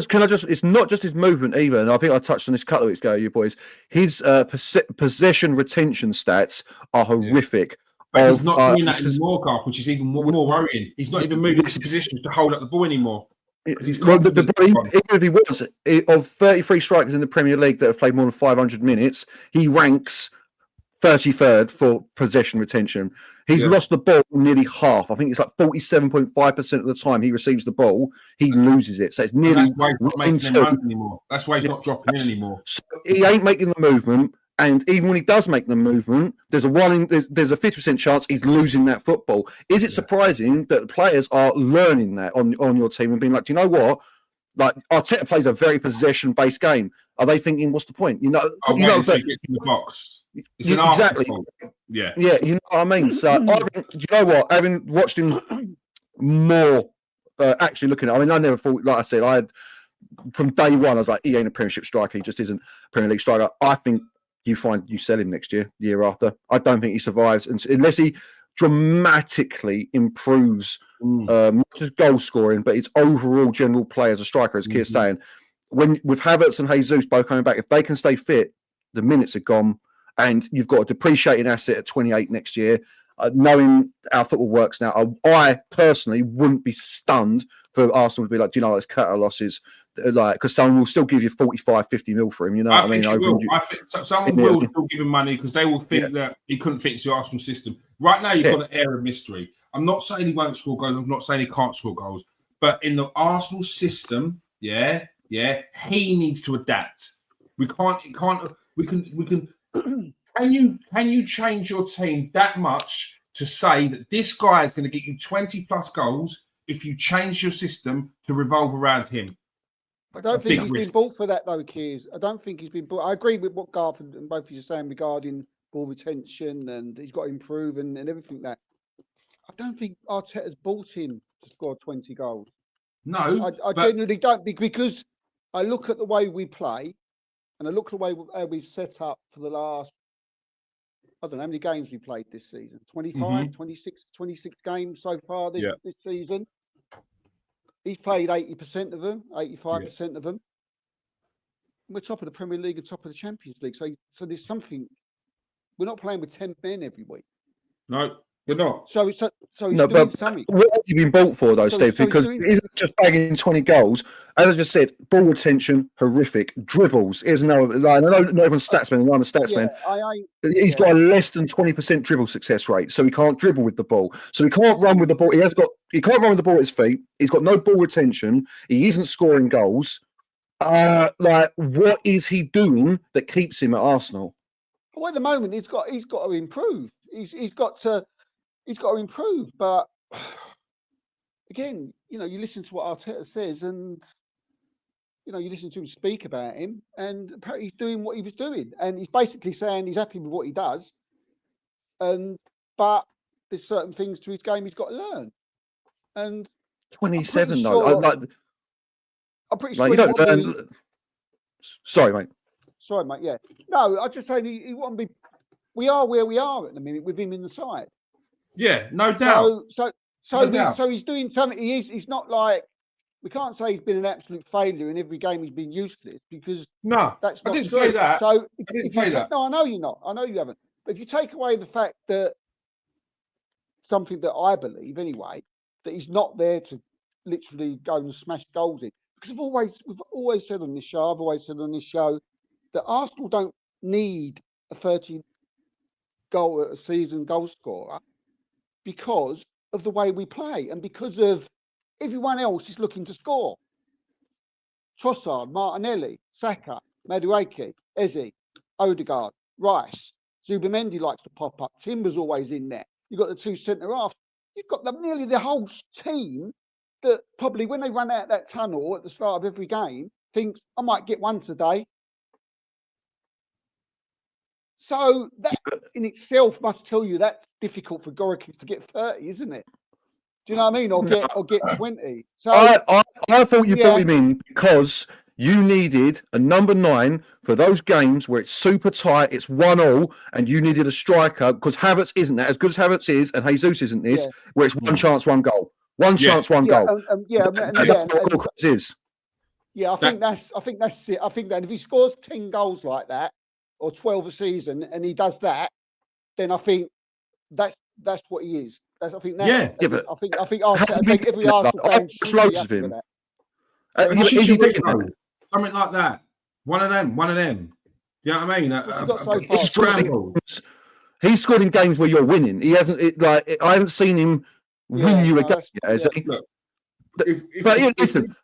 Can I just? It's not just his movement either. And I think I touched on this a couple of weeks ago, you boys. His possession retention stats are horrific. But he's not doing that anymore, Garth, which is even more worrying. He's not even moving into positions to hold up the ball anymore. Even if he was, of 33 strikers in the Premier League that have played more than 500 minutes, he ranks 33rd for possession retention. He's lost the ball nearly half. I think it's like 47.5% of the time he receives the ball, he loses it. So it's nearly. That's why he's not making them run anymore. That's why he's not dropping in anymore. So he ain't making the movement. And even when he does make the movement, there's a 50% chance he's losing that football. Is it surprising that the players are learning that on your team and being like, do you know what? Like Arteta plays a very possession-based game. Are they thinking, what's the point? You know, he gets in the box. It's an exactly. Yeah, you know what I mean. So, you know what? Having watched him more, actually looking at, I mean, I never thought, like I said, I had from day one, I was like, he ain't a Premiership striker. He just isn't a Premier League striker. I think you sell him next year, the year after. I don't think he survives unless he dramatically improves not just goal scoring, but his overall general play as a striker, as Keir's saying. When with Havertz and Jesus both coming back, if they can stay fit, the minutes are gone, and you've got a depreciating asset at 28 next year. Knowing how football works now, I personally wouldn't be stunned for Arsenal to be like, do you know, let's cut our losses, like, because someone will still give you 45, 50 mil for him. You know what I mean? I think someone will still give him money because they will think that he couldn't fit into the Arsenal system. Right now, you've got an air of mystery. I'm not saying he won't score goals. I'm not saying he can't score goals. But in the Arsenal system, he needs to adapt. We can. Can you change your team that much to say that this guy is going to get you 20 plus goals if you change your system to revolve around him? I don't think he's been bought for that, though, Kears. I don't think he's been bought. I agree with what Garth and both of you are saying regarding ball retention and he's got to improve and everything that. I don't think Arteta's bought him to score 20 goals. No. I genuinely don't, because I look at the way we play and I look at the way we've set up for the last, I don't know how many games we played this season. 25, 26 games so far this season. He's played 80% of them, 85% of them. We're top of the Premier League and top of the Champions League. So there's something. We're not playing with 10 men every week. No, we're not. So he's doing something. What has he been bought for, though, Steve? Because he isn't just bagging 20 goals. As I just said, ball retention, horrific. Dribbles. Here's another. Like, I know everyone's statsman, and I'm a statsman. He's got a less than 20% dribble success rate, so he can't dribble with the ball. So he can't run with the ball. He can't run with the ball at his feet. He's got no ball retention. He isn't scoring goals. Like, what is he doing that keeps him at Arsenal? Well, at the moment, he's got to improve. He's got to improve. But again, you listen to what Arteta says, and you listen to him speak about him, and apparently he's doing what he was doing, and he's basically saying he's happy with what he does, but there's certain things to his game he's got to learn. And 27 though. I'm pretty sure you don't learn. Sorry, mate. Sorry, mate. Yeah. No, I just say he wouldn't be. We are where we are at the minute with him in the side. Yeah, no doubt. So he's doing something. He's not like, we can't say he's been an absolute failure in every game he's been useless, because that's not I didn't true. say that. So I didn't say that. No, I know you're not. I know you haven't. But if you take away the fact that something that I believe anyway, that he's not there to literally go and smash goals in, because we've always said on this show, I've always said on this show, that Arsenal don't need a 30 goal a season goal scorer because of the way we play and because of everyone else is looking to score. Trossard, Martinelli, Saka, Madueke, Eze, Odegaard, Rice, Zubimendi likes to pop up. Timber's always in there. You've got the two centre halves. You've got nearly the whole team that probably, when they run out that tunnel at the start of every game, thinks, I might get one today. So that in itself must tell you that's difficult for Gorikis to get 30, isn't it? Do you know what I mean? Or get 20. So I thought you brought him in because you needed a number 9 for those games where it's super tight, it's 1-1, and you needed a striker, because Havertz isn't that. As good as Havertz is, and Jesus isn't this, where it's one chance, one goal. One chance, one goal. That's what Gorikis is. Yeah, I think that's it. I think that if he scores 10 goals like that, or 12 a season, and he does that, then I think that's what he is. I think every Arsenal fan should be happy with that. Is he doing something like that? One of them. You know what I mean? He's scored in games where you're winning. He hasn't. I haven't seen him win you a game yet, has he? Listen.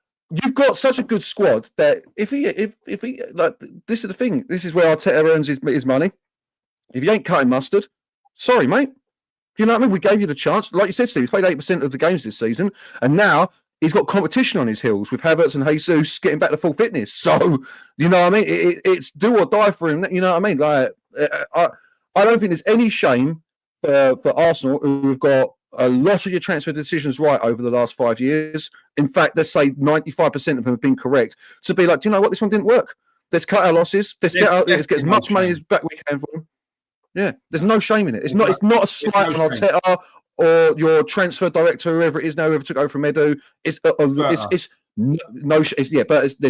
You've got such a good squad that if he like, this is the thing. This is where Arteta earns his money. If you ain't cutting mustard, sorry, mate. You know what I mean? We gave you the chance. Like you said, Steve, he's played 8% of the games this season, and now he's got competition on his heels with Havertz and Jesus getting back to full fitness. So, you know what I mean? It's do or die for him. You know what I mean? Like, I don't think there's any shame for Arsenal, who have got a lot of your transfer decisions right over the last 5 years. In fact, let's say 95% of them have been correct. To be like, do you know what? This one didn't work. Let's cut our losses. Let's get as much money as back we can for them. Yeah, there's no shame in it. It's not a slight on Arteta or your transfer director, whoever it is now, whoever took over from Edu. There's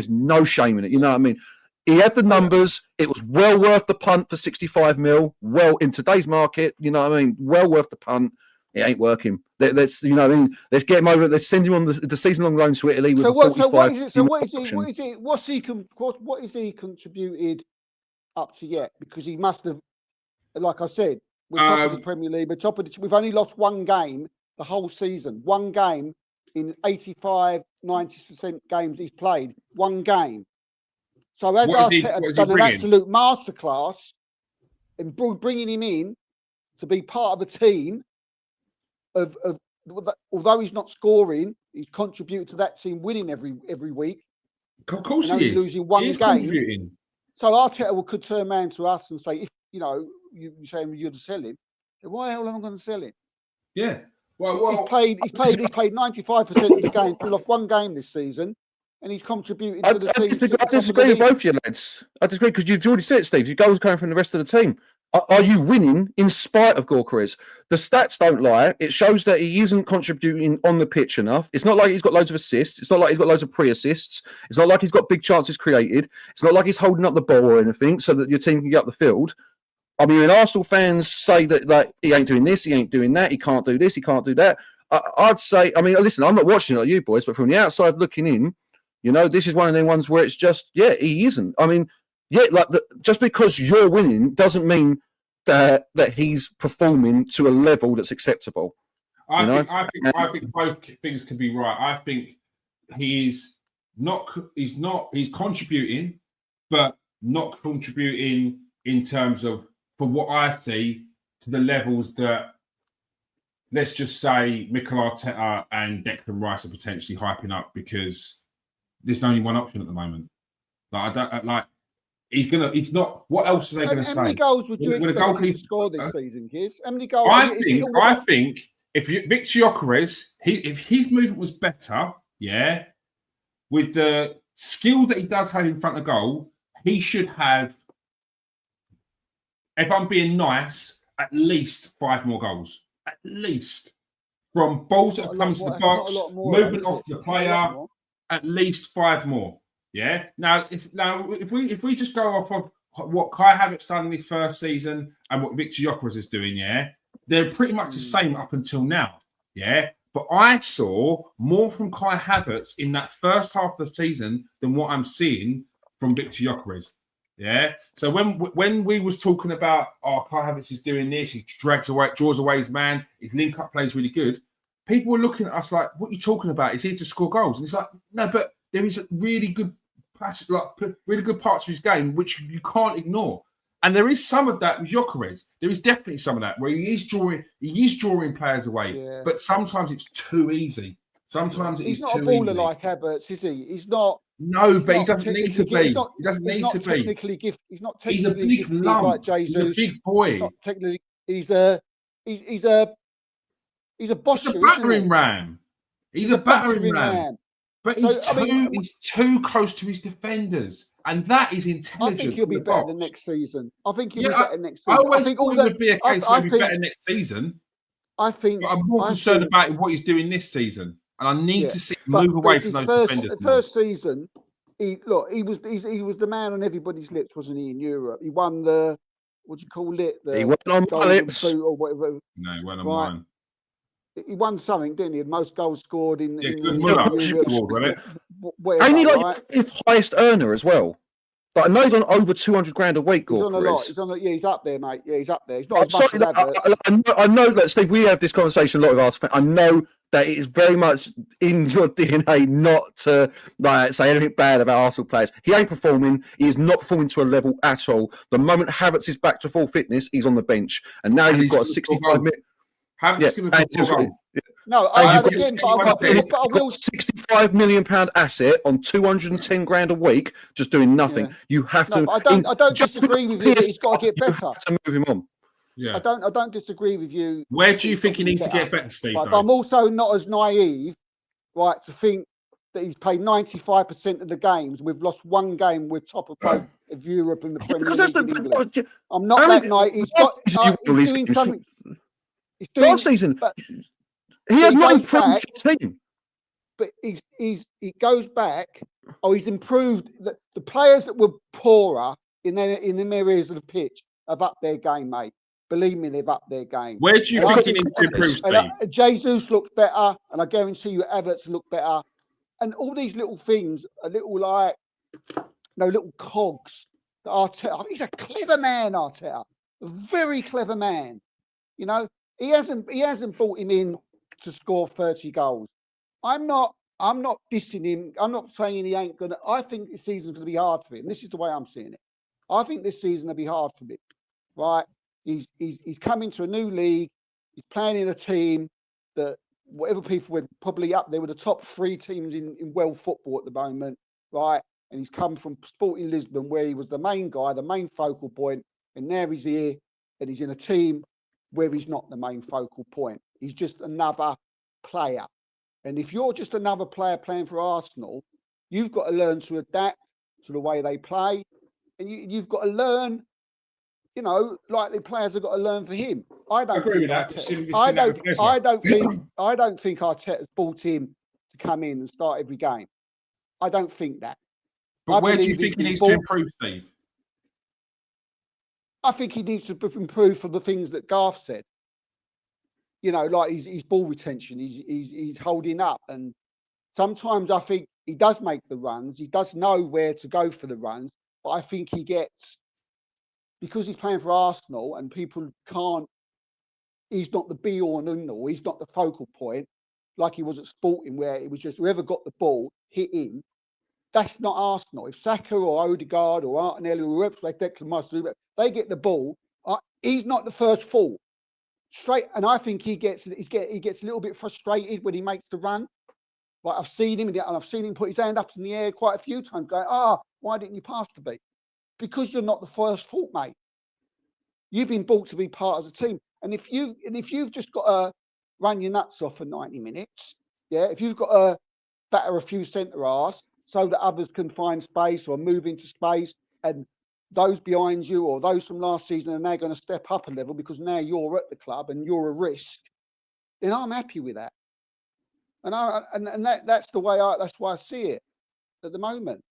no shame in it. You know what I mean? He had the numbers. It was well worth the punt for 65 mil. Well, in today's market, you know what I mean? Well worth the punt. It ain't working. Let's, you know what I mean? Let's get him over. Let's send him on the season-long loan to Italy. With what is he contributed up to yet? Because he must have, like I said, we're top of the Premier League. We've only lost one game the whole season. One game in 85, 90% games he's played. One game. So as Arteta's done an absolute masterclass in bringing him in to be part of a team. Although he's not scoring, he's contributed to that team winning every week. Of course he is. Losing one game. So Arteta could turn around to us and say, if you're saying you're to sell him, why the hell am I going to sell him? Yeah. Well, he's played 95% of the game, pulled off one game this season, and he's contributed to the team. I disagree with both of you lads. I disagree because you've already said it, Steve. Your goals coming from the rest of the team. Are you winning in spite of Gorikis? The stats don't lie. It shows that he isn't contributing on the pitch enough. It's not like he's got loads of assists. It's not like he's got loads of pre-assists. It's not like he's got big chances created. It's not like he's holding up the ball or anything so that your team can get up the field. I mean, when Arsenal fans say that like he ain't doing this, he ain't doing that, he can't do this, he can't do that, I'd say, I mean, listen, I'm not watching it like you boys, but from the outside looking in, you know, this is one of them ones where it's just, he isn't. I mean, just because you're winning doesn't mean that he's performing to a level that's acceptable. I think both things can be right. I think he's contributing, but not contributing in terms of, for what I see, to the levels that let's just say Mikel Arteta and Declan Rice are potentially hyping up because there's only one option at the moment. Like I don't like. He's not. What else are they going to say? How many goals would you When a expect him goalkeeper- to score this season, Giz? How many goals? I think if Victor Gyökeres, if his movement was better, yeah, with the skill that he does have in front of goal, he should have, if I'm being nice, at least 5 more goals. At least. From balls that comes to the box, movement off the player, at least 5 more. Yeah. Now, if we just go off of what Kai Havertz done in his first season and what Victor Gyökeres is doing, yeah, they're pretty much the same up until now. Yeah. But I saw more from Kai Havertz in that first half of the season than what I'm seeing from Victor Gyökeres. Yeah. So when we was talking about, Kai Havertz is doing this, he draws away his man, his link up play is really good. People were looking at us like, "What are you talking about? He's here to score goals." And it's like, no, but there is a really good parts of his game which you can't ignore. And there is some of that with Gyökeres. There is definitely some of that where he is drawing players away, but sometimes it's too easy. Sometimes he's it's not too a baller easy. like Havertz, is he? He's not. No, but he doesn't need to be. He doesn't need to be. Technically gifted. He's not technically He's a big gifted lump. like Jesus. He's a big boy. He's not technically. He's a boss. He's a battering ram. He's a battering ram. But he's too close to his defenders. And that is intelligent. I think he'll be better than next season. I think he'll be better next season. I always thought it would be a case where he'll be better next season. But I'm more concerned about what he's doing this season. And I need to see him move away from those defenders. First season, he was the man on everybody's lips, wasn't he, in Europe? He won the, what do you call it? He went on my lips. Or whatever. No, he went on mine. He won something, didn't he? Most goals scored in Good Europe. Ain't he like the 5th highest earner as well? But I know he's on over 200 grand a week. He's on a lot. He's up there, mate. Yeah, he's up there. He's not as much as I know that, Steve, we have this conversation a lot of us. I know that it is very much in your DNA not to say anything bad about Arsenal players. He ain't performing. He is not performing to a level at all. The moment Havertz is back to full fitness, he's on the bench. And now you've got a 65 minute. No, I got a 65 million pound asset on 210 grand a week, just doing nothing. Yeah. You have to. I don't disagree with you. He's got to get better. You have to move him on. Yeah. I don't disagree with you. Where do you think he needs to get better, Steve? But I'm also not as naive, right, to think that he's played 95% of the games. We've lost one game. We're top of both of Europe and the Premier League. I'm not that naive. He's doing something. Last season, he has not improved the team. But he goes back. He's improved. The players that were poorer in them areas of the pitch have upped their game, mate. Believe me, they've upped their game. Where do you think he needs to improve, Steve? Jesus looks better, and I guarantee you, Havertz look better. And all these little things, little cogs. Arteta, he's a clever man, Arteta. A very clever man. You know, he hasn't brought him in to score 30 goals. I'm not dissing him. I'm not saying he ain't gonna. I think this season's gonna be hard for him. This is the way I'm seeing it. I think this season will be hard for him. Right? He's coming to a new league. He's playing in a team that whatever people were probably up there with the top 3 teams in world football at the moment, right? And he's come from Sporting Lisbon, where he was the main guy, the main focal point, and now he's here and he's in a team where he's not the main focal point. He's just another player. And if you're just another player playing for Arsenal, you've got to learn to adapt to the way they play, and you've got to learn. You know, like the players have got to learn for him. I don't agree with that. I don't think Arteta's brought him to come in and start every game. I don't think that. But where do you think he needs to improve, Steve? I think he needs to improve for the things that Garth said. You know, like his ball retention, he's holding up, and sometimes I think he does make the runs. He does know where to go for the runs, but I think he gets. Because he's playing for Arsenal and people can't, he's not the be all and end all. He's not the focal point like he was at Sporting, where it was just whoever got the ball hit in. That's not Arsenal. If Saka or Odegaard or Martinelli or whoever like Declan Rice, they get the ball, he's not the first fall. straight. And I think he gets a little bit frustrated when he makes the run. Like I've seen him, and I've seen him put his hand up in the air quite a few times, going, why didn't you pass the beat? Because you're not the first fault, mate. You've been brought to be part of the team. And if you've just got to run your nuts off for 90 minutes, yeah, if you've got to batter a few centre arse so that others can find space or move into space, and those behind you or those from last season are now going to step up a level because now you're at the club and you're a risk, then I'm happy with that. And that's the way that's why I see it at the moment.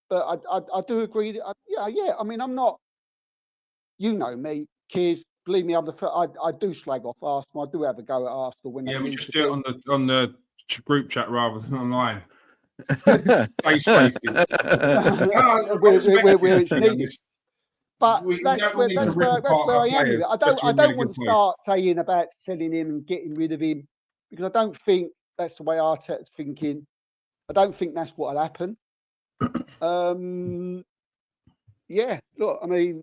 But I do agree that yeah. I mean, I'm not, you know me, kids. Believe me, I do slag off Arsenal. I do have a go at Arsenal when we just do it on the group chat rather than online. Face spacing. Where it's needed. But that's where I am with it. I don't want to start saying about selling him and getting rid of him, because I don't think that's the way Arteta's thinking. I don't think that's what'll happen. Yeah, look, I mean,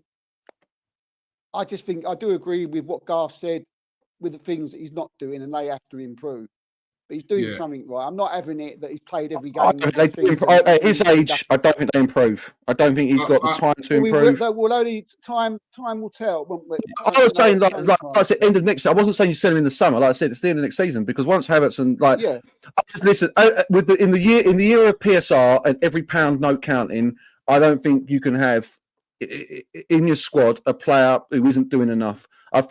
I just think I do agree with what Garth said with the things that he's not doing, and they have to improve. But he's doing something right. I'm not having it that he's played every game. At his age, I don't think they improve. I don't think he's got the time to improve. Well, only time will tell. I was saying, like I said, end of next. I wasn't saying you sell him in the summer. Like I said, it's the end of next season, because once Havertz listen, in the year of PSR and every pound note counting, I don't think you can have in your squad a player who isn't doing enough. I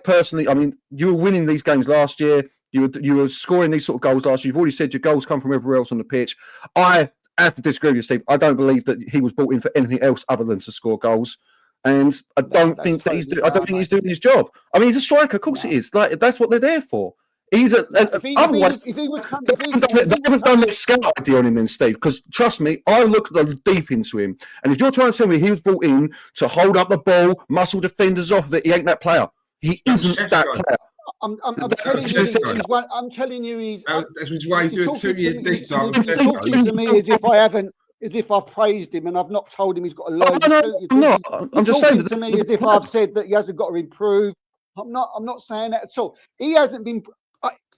personally, you were winning these games last year. You were scoring these sort of goals last year. You've already said your goals come from everywhere else on the pitch. I have to disagree with you, Steve. I don't believe that he was brought in for anything else other than to score goals. And I don't think that he's doing his job. I mean, he's a striker, of course he is. Like, that's what they're there for. He's otherwise, they haven't done their scout idea on him then, Steve, because trust me, I looked deep into him. And if you're trying to tell me he was brought in to hold up the ball, muscle defenders off of it, he ain't that player. He isn't that player. I'm telling you, he's. That's why you do a 2-year deep dive. Talking to me as if I've praised him and I've not told him he's got to learn. I'm just saying to me as if I've said that he hasn't got to improve. I'm not saying that at all. He hasn't been.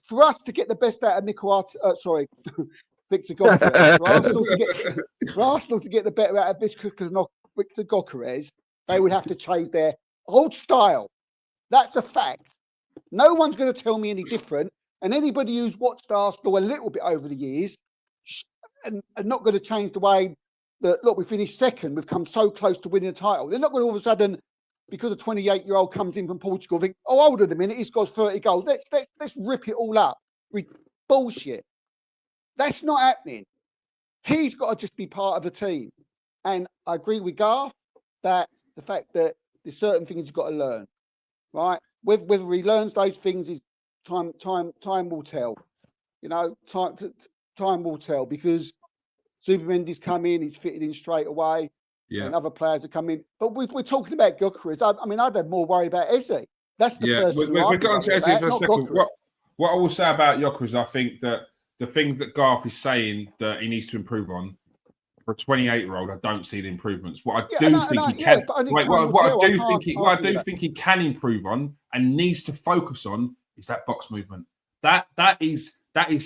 For us to get the best out of Victor Gyokeres, for Arsenal to get the better out of Victor Gyokeres, they would have to change their old style. That's a fact. No one's going to tell me any different. And anybody who's watched Arsenal a little bit over the years and not going to change the way that, look, we finished second, we've come so close to winning a title. They're not going to all of a sudden, because a 28-year-old comes in from Portugal, think, hold on a minute, he's got 30 goals. Let's rip it all up. Bullshit. That's not happening. He's got to just be part of the team. And I agree with Garth that the fact that there's certain things he's got to learn, right? Whether he learns those things is time will tell. You know, time will tell, because Zubimendi's come in, he's fitted in straight away. Yeah. And other players are coming. But we're talking about Gyokeres. I'd have more worry about Eze. That's the person. We're going to Eze for a second. What I will say about Gyokeres, I think that the things that Garth is saying that he needs to improve on, for a 28-year-old, I don't see the improvements. What I do think he can improve on and needs to focus on is that box movement. That is. I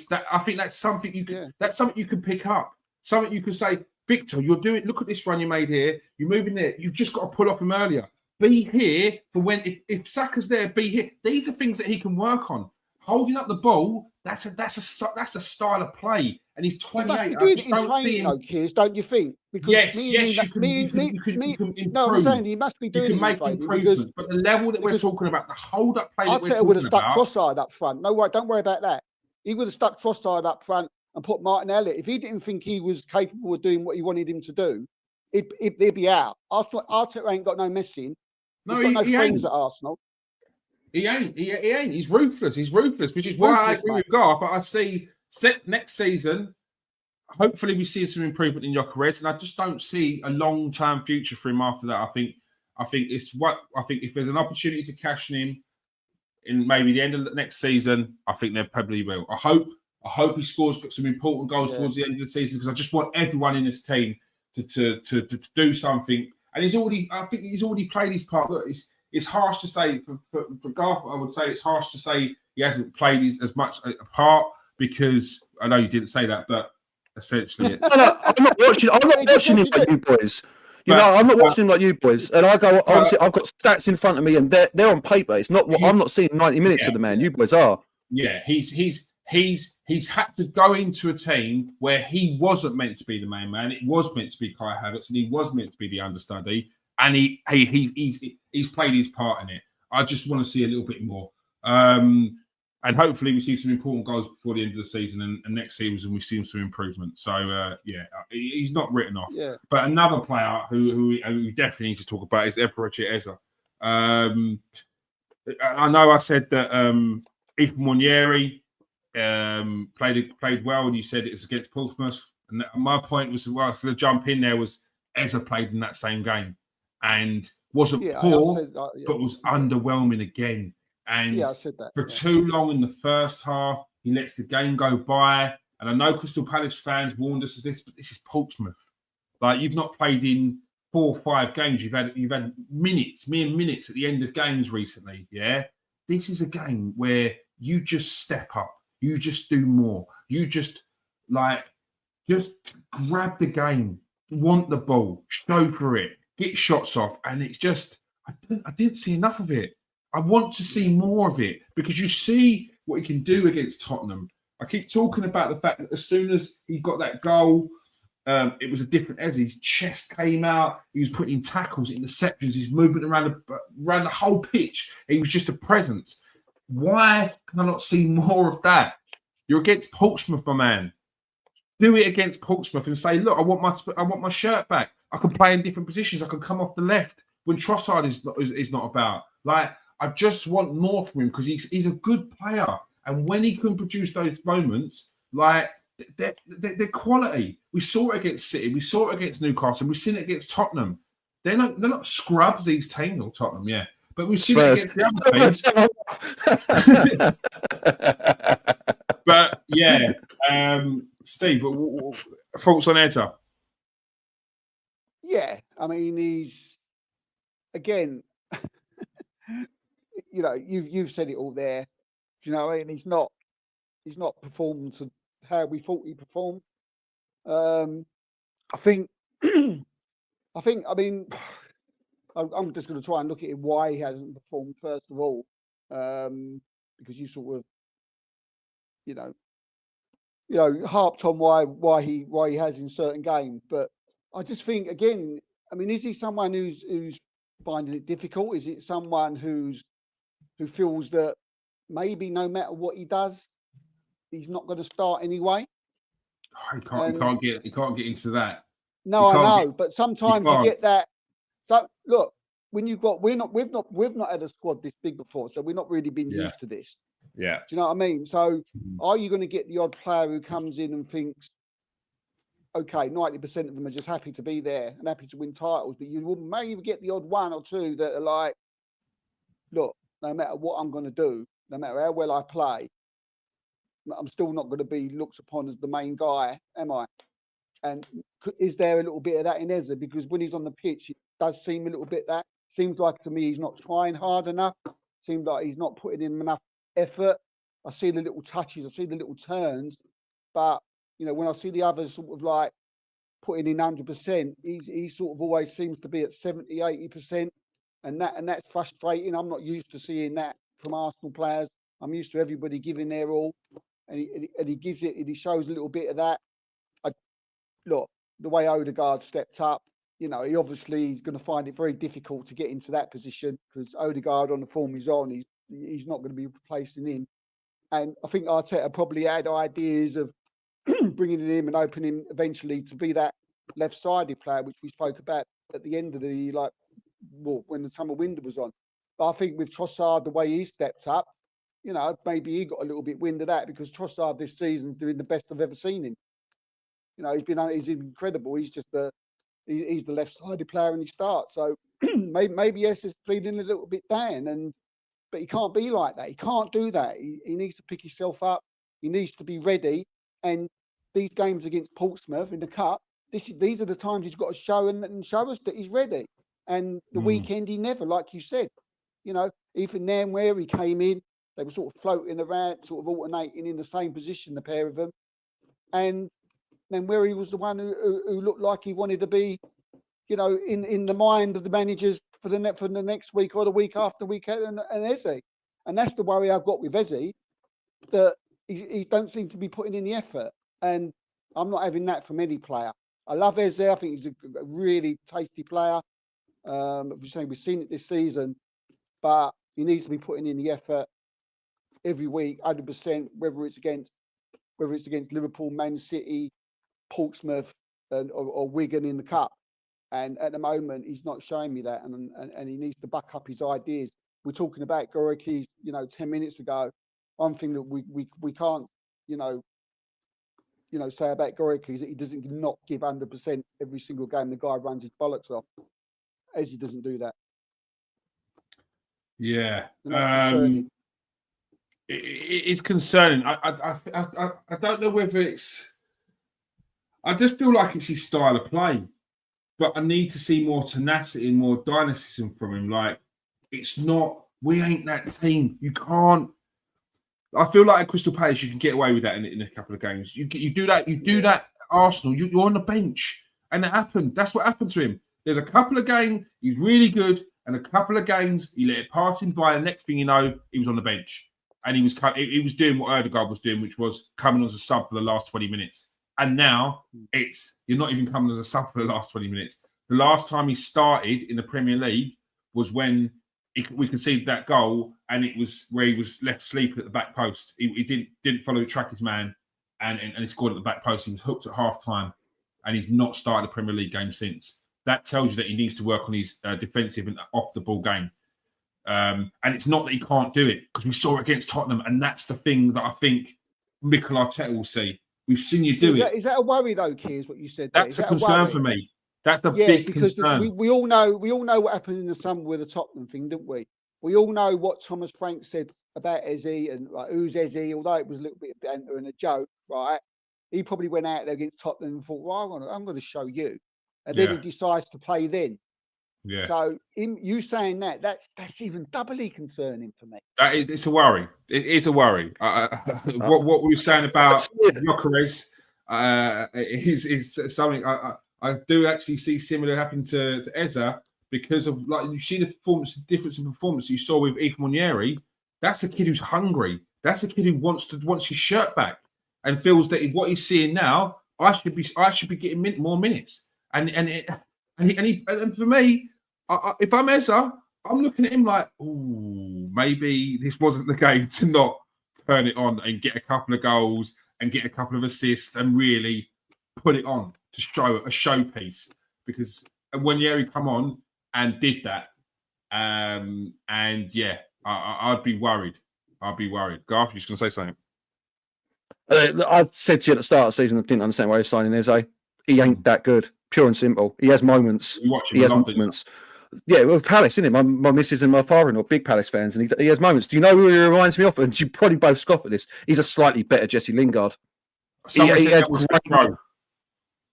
think that's something you can. That's something you can pick up. Something you can say, Victor, you're doing. Look at this run you made here. You're moving there. You've just got to pull off him earlier. Be here for when if Saka's there. Be here. These are things that he can work on. Holding up the ball. That's a style of play. And he's 28. I just don't see him. Kids, don't you think? Because you can improve. No, I'm saying he must be doing. You can make improvements, but the level that we're talking about, the hold-up play that we're talking about. Arteta would have stuck Trossard up front. No, don't worry about that. He would have stuck Trossard up front and put Martin Elliott. If he didn't think he was capable of doing what he wanted him to do, he'd be out. Arteta ain't got no messing. He's got no friends at Arsenal. He ain't. He's ruthless. Which is why I agree with Garth. But I see next season, hopefully we see some improvement in Gyokeres, and I just don't see a long-term future for him after that. I think if there's an opportunity to cash him in maybe the end of the next season, I think they probably will. I hope he scores some important goals towards the end of the season, because I just want everyone in this team to do something. And I think he's already played his part. Look, it's harsh to say for Garth. I would say it's harsh to say he hasn't played as much a part because I know you didn't say that, but essentially, No, I'm not watching. I'm not watching him like you boys. I'm not watching him like you boys. And I go, obviously, I've got stats in front of me, and they're on paper. It's not what I'm not seeing 90 minutes of the man. You boys are. Yeah, he's had to go into a team where he wasn't meant to be the main man. It was meant to be Kai Havertz, and he was meant to be the understudy. And he's played his part in it. I just want to see a little bit more. And hopefully we see some important goals before the end of the season and next season we see some improvement. So, he's not written off. Yeah. But another player who we definitely need to talk about is Eberechi Eze. I know I said that Ethan Nwaneri played well and you said it was against Portsmouth. And my point was, well, to jump in there was Eze played in that same game and wasn't poor, but was underwhelming again. And I said that. For too long in the first half, he lets the game go by. And I know Crystal Palace fans warned us of this, but this is Portsmouth. Like, you've not played in 4 or 5 games. You've had mere minutes at the end of games recently. Yeah, this is a game where you just step up. You just do more. You just grab the game, want the ball, show for it, get shots off, and it's just I didn't see enough of it. I want to see more of it because you see what he can do against Tottenham. I keep talking about the fact that as soon as he got that goal, it was a different Eze. His chest came out. He was putting tackles, interceptions. He's moving around the whole pitch. He was just a presence. Why can I not see more of that? You're against Portsmouth, my man. Do it against Portsmouth and say, look, I want my shirt back. I can play in different positions. I can come off the left when Trossard is not about. Like, I just want more from him because he's a good player. And when he can produce those moments, like, they're quality. We saw it against City. We saw it against Newcastle. We've seen it against Tottenham. They're not scrubs, these teams, or Tottenham, yeah. But we've seen it against the other teams. But, yeah. Steve, thoughts on Eze? Yeah. I mean, he's, again... you've said it all there. Do you know what I mean? He's not performed to how we thought he performed. I think. I mean, I'm just going to try and look at it why he hasn't performed first of all, because you sort of, harped on why he has in certain games. But I just think, again, I mean, is he someone who's finding it difficult? Is it someone who feels that maybe no matter what he does, he's not going to start anyway? He can't get into that. No, I know, but sometimes you get that. So look, when we've not had a squad this big before, so we're not really been used to this. Yeah. Do you know what I mean? So are you going to get the odd player who comes in and thinks, okay, 90% of them are just happy to be there and happy to win titles, but you will maybe get the odd 1 or 2 that are like, look, no matter what I'm going to do, no matter how well I play, I'm still not going to be looked upon as the main guy, am I? And is there a little bit of that in Eze? Because when he's on the pitch, it does seem a little bit that. Seems like to me he's not trying hard enough. Seems like he's not putting in enough effort. I see the little touches, I see the little turns, but when I see the others sort of like putting in 100%, he sort of always seems to be at 70, 80%, and that's frustrating. I'm not used to seeing that from Arsenal players. I'm used to everybody giving their all, and he gives it, and he shows a little bit of that. Look, the way Odegaard stepped up, he obviously is going to find it very difficult to get into that position because Odegaard, on the form he's on, he's not going to be replacing him. And I think Arteta probably had ideas of bringing him and opening him eventually to be that left-sided player, which we spoke about at the end of the when the summer window was on. But I think with Trossard, the way he stepped up, maybe he got a little bit wind of that because Trossard this season's doing the best I've ever seen him. He's incredible. He's just he's the left-sided player and he starts. So maybe Eze is bleeding a little bit down, but he can't be like that. He can't do that. He needs to pick himself up. He needs to be ready. And these games against Portsmouth in the cup, these are the times he's got to show and show us that he's ready. And the weekend he never, like you said. You know, even then where he came in, they were sort of floating around, sort of alternating in the same position, the pair of them. And then where he was the one who looked like he wanted to be, you know, in the mind of the managers for the next week or the week after weekend, and Eze. And that's the worry I've got with Eze, that he don't seem to be putting in the effort. And I'm not having that from any player. I love Eze. I think he's a really tasty player. We've seen it this season, but he needs to be putting in the effort every week, 100%. Whether it's against Liverpool, Man City, Portsmouth, or Wigan in the cup. And at the moment, he's not showing me that, and he needs to back up his ideas. We're talking about Goroki, 10 minutes ago. One thing that we can't, say about Goroki is that he doesn't not give 100% every single game. The guy runs his bollocks off. Eze doesn't do that. Yeah, it's concerning. I don't know whether it's. I just feel like it's his style of play, but I need to see more tenacity and more dynamism from him. Like, it's not. We ain't that team. You can't. I feel like at Crystal Palace, you can get away with that in a couple of games. You do that. You do that. Arsenal, you're on the bench, and it happened. That's what happened to him. There's a couple of games he's really good, and a couple of games he let it pass him by. And next thing you know, he was on the bench, and he was doing what Ødegaard was doing, which was coming as a sub for the last 20 minutes. And now you're not even coming as a sub for the last 20 minutes. The last time he started in the Premier League was when we conceded that goal, and it was where he was left sleeping at the back post. He didn't follow the track his man, and he scored at the back post. He was hooked at half time, and he's not started a Premier League game since. That tells you that he needs to work on his defensive and off the ball game. And it's not that he can't do it, because we saw it against Tottenham, and that's the thing that I think Mikel Arteta will see. We've seen you do it. Is that a worry though, Kears, what you said? That's a concern for me. That's a big concern. We all know what happened in the summer with the Tottenham thing, didn't we? We all know what Thomas Frank said about Eze and who's Eze, although it was a little bit of banter and a joke, right? He probably went out there against Tottenham and thought, well, I'm going to show you. And then he decides to play then. Yeah. So you saying that's even doubly concerning for me. It's a worry. It is a worry. What we were saying about Gyökeres is something I do actually see similar happen to Eze, because of, like, you see the difference in performance you saw with Ethan Nwaneri. That's a kid who's hungry. That's a kid who wants his shirt back and feels that what he's seeing now, I should be getting more minutes. And for me, if I'm Eze, I'm looking at him like, ooh, maybe this wasn't the game to not turn it on and get a couple of goals and get a couple of assists and really put it on to show a showpiece. Because when Nwaneri come on and did that, and yeah, I'd be worried. Garth, you're just going to say something? I said to you at the start of the season, I didn't understand why he's signing Eze. He ain't that good. Pure and simple. He has moments. He has moments. Yeah, well, Palace, isn't it? My missus and my father-in-law, big Palace fans, and he has moments. Do you know who he reminds me of? And you probably both scoff at this. He's a slightly better Jesse Lingard. Someone said Emil Smith-Rowe.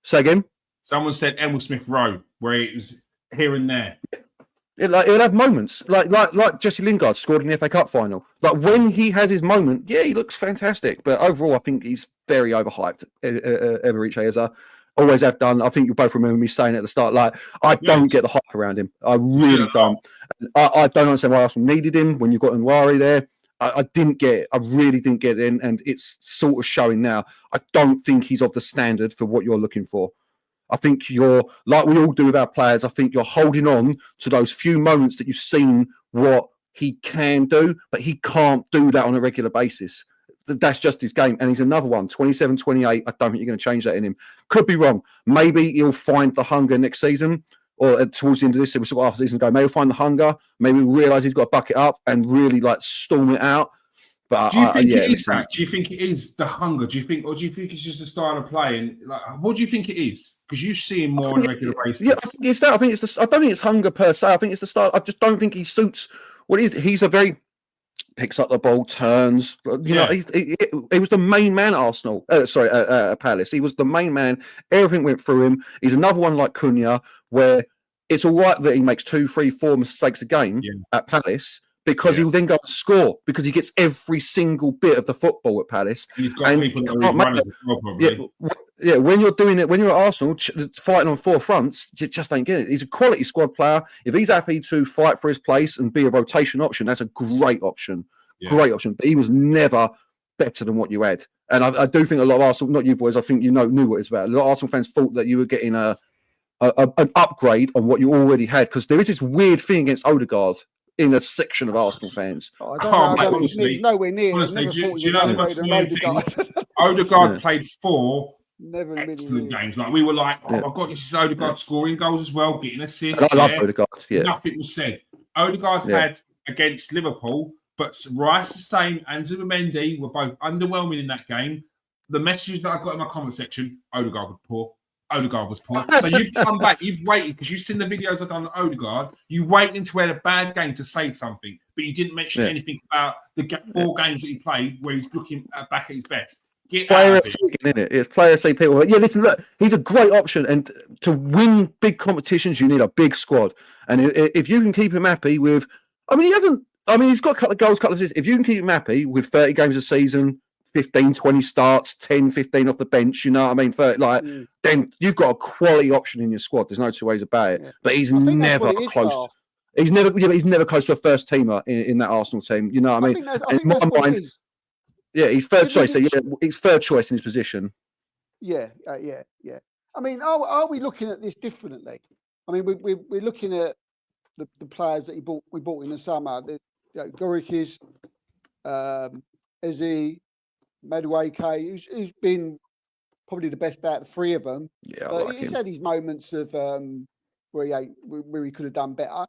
Say again? Someone said Emil Smith-Rowe, where it was here and there. He'll have moments like Jesse Lingard scored in the FA Cup final. Like, when he has his moment, yeah, he looks fantastic. But overall, I think he's very overhyped. Eberechi Eze. Always have done. I think you both remember me saying at the start, like, I don't get the hype around him. I really don't. I don't understand why Arsenal needed him when you've got Nwaneri there. I didn't get it. I really didn't get it. And it's sort of showing now. I don't think he's of the standard for what you're looking for. I think you're, like we all do with our players, I think you're holding on to those few moments that you've seen what he can do, but he can't do that on a regular basis. That's just his game. And he's another one, 27, 28. I don't think you're going to change that in him. Could be wrong. Maybe he'll find the hunger next season, or towards the end of this, we'll sort of half the season go. Maybe he'll find the hunger. Maybe he'll realise he's got to buck it up and really, like, storm it out. But do you think it is that? Do you think it is the hunger? Do you think it's just a style of play? And, like, what do you think it is? Because you see him more on a regular basis. Yeah, I think it's that. I think it's I don't think it's hunger per se. I think it's the style. I just don't think he suits what he is. He's a very picks up the ball, turns. You know, he was the main man at Arsenal. Palace. He was the main man. Everything went through him. He's another one like Cunha, where it's all right that he makes 2, 3, 4 mistakes a game at Palace because he'll then go and score because he gets every single bit of the football at Palace. He's got people that are runners as well, probably. Yeah, when you're doing it, when you're at Arsenal, fighting on 4 fronts, you just ain't getting it. He's a quality squad player. If he's happy to fight for his place and be a rotation option, that's a great option. Great option. But he was never better than what you had. And I do think a lot of Arsenal, not you boys, I think knew what it's about. A lot of Arsenal fans thought that you were getting an upgrade on what you already had because there is this weird thing against Odegaard in a section of Arsenal fans. I don't know. He's nowhere near. Honestly, do you know the most annoying thing? Odegaard played 4 excellent games. Like we were like, oh my God, this is Odegaard scoring goals as well, getting assists. I love Odegaard. Yeah. Nothing was said. Odegaard had against Liverpool, but Rice the same and Zubimendi were both underwhelming in that game. The messages that I got in my comment section, Odegaard was poor. Odegaard was poor. So you've come back, you've waited because you've seen the videos I've done on Odegaard. You waited until he had a bad game to say something, but you didn't mention anything about the 4 games that he played where he's looking back at his best. Player FC, isn't it? It's player FC people. Yeah, listen, look, he's a great option, and to win big competitions, you need a big squad. And if you can keep him happy with, he's got a couple of goals, couple of assists. If you can keep him happy with 30 games a season, 15, 20 starts, 10, 15 off the bench, you know what I mean? Then you've got a quality option in your squad. There's no 2 ways about it. Yeah. But he's never close. He's never close to a first teamer in that Arsenal team. You know what I mean? In my mind, he's third choice. So he's third choice in his position. Yeah. I mean, are we looking at this differently? I mean, we're looking at the players that we bought in the summer. Gorikis, Eze, Madueke, who's been probably the best out of the 3 of them. Yeah, but he's had his moments of where he could have done better.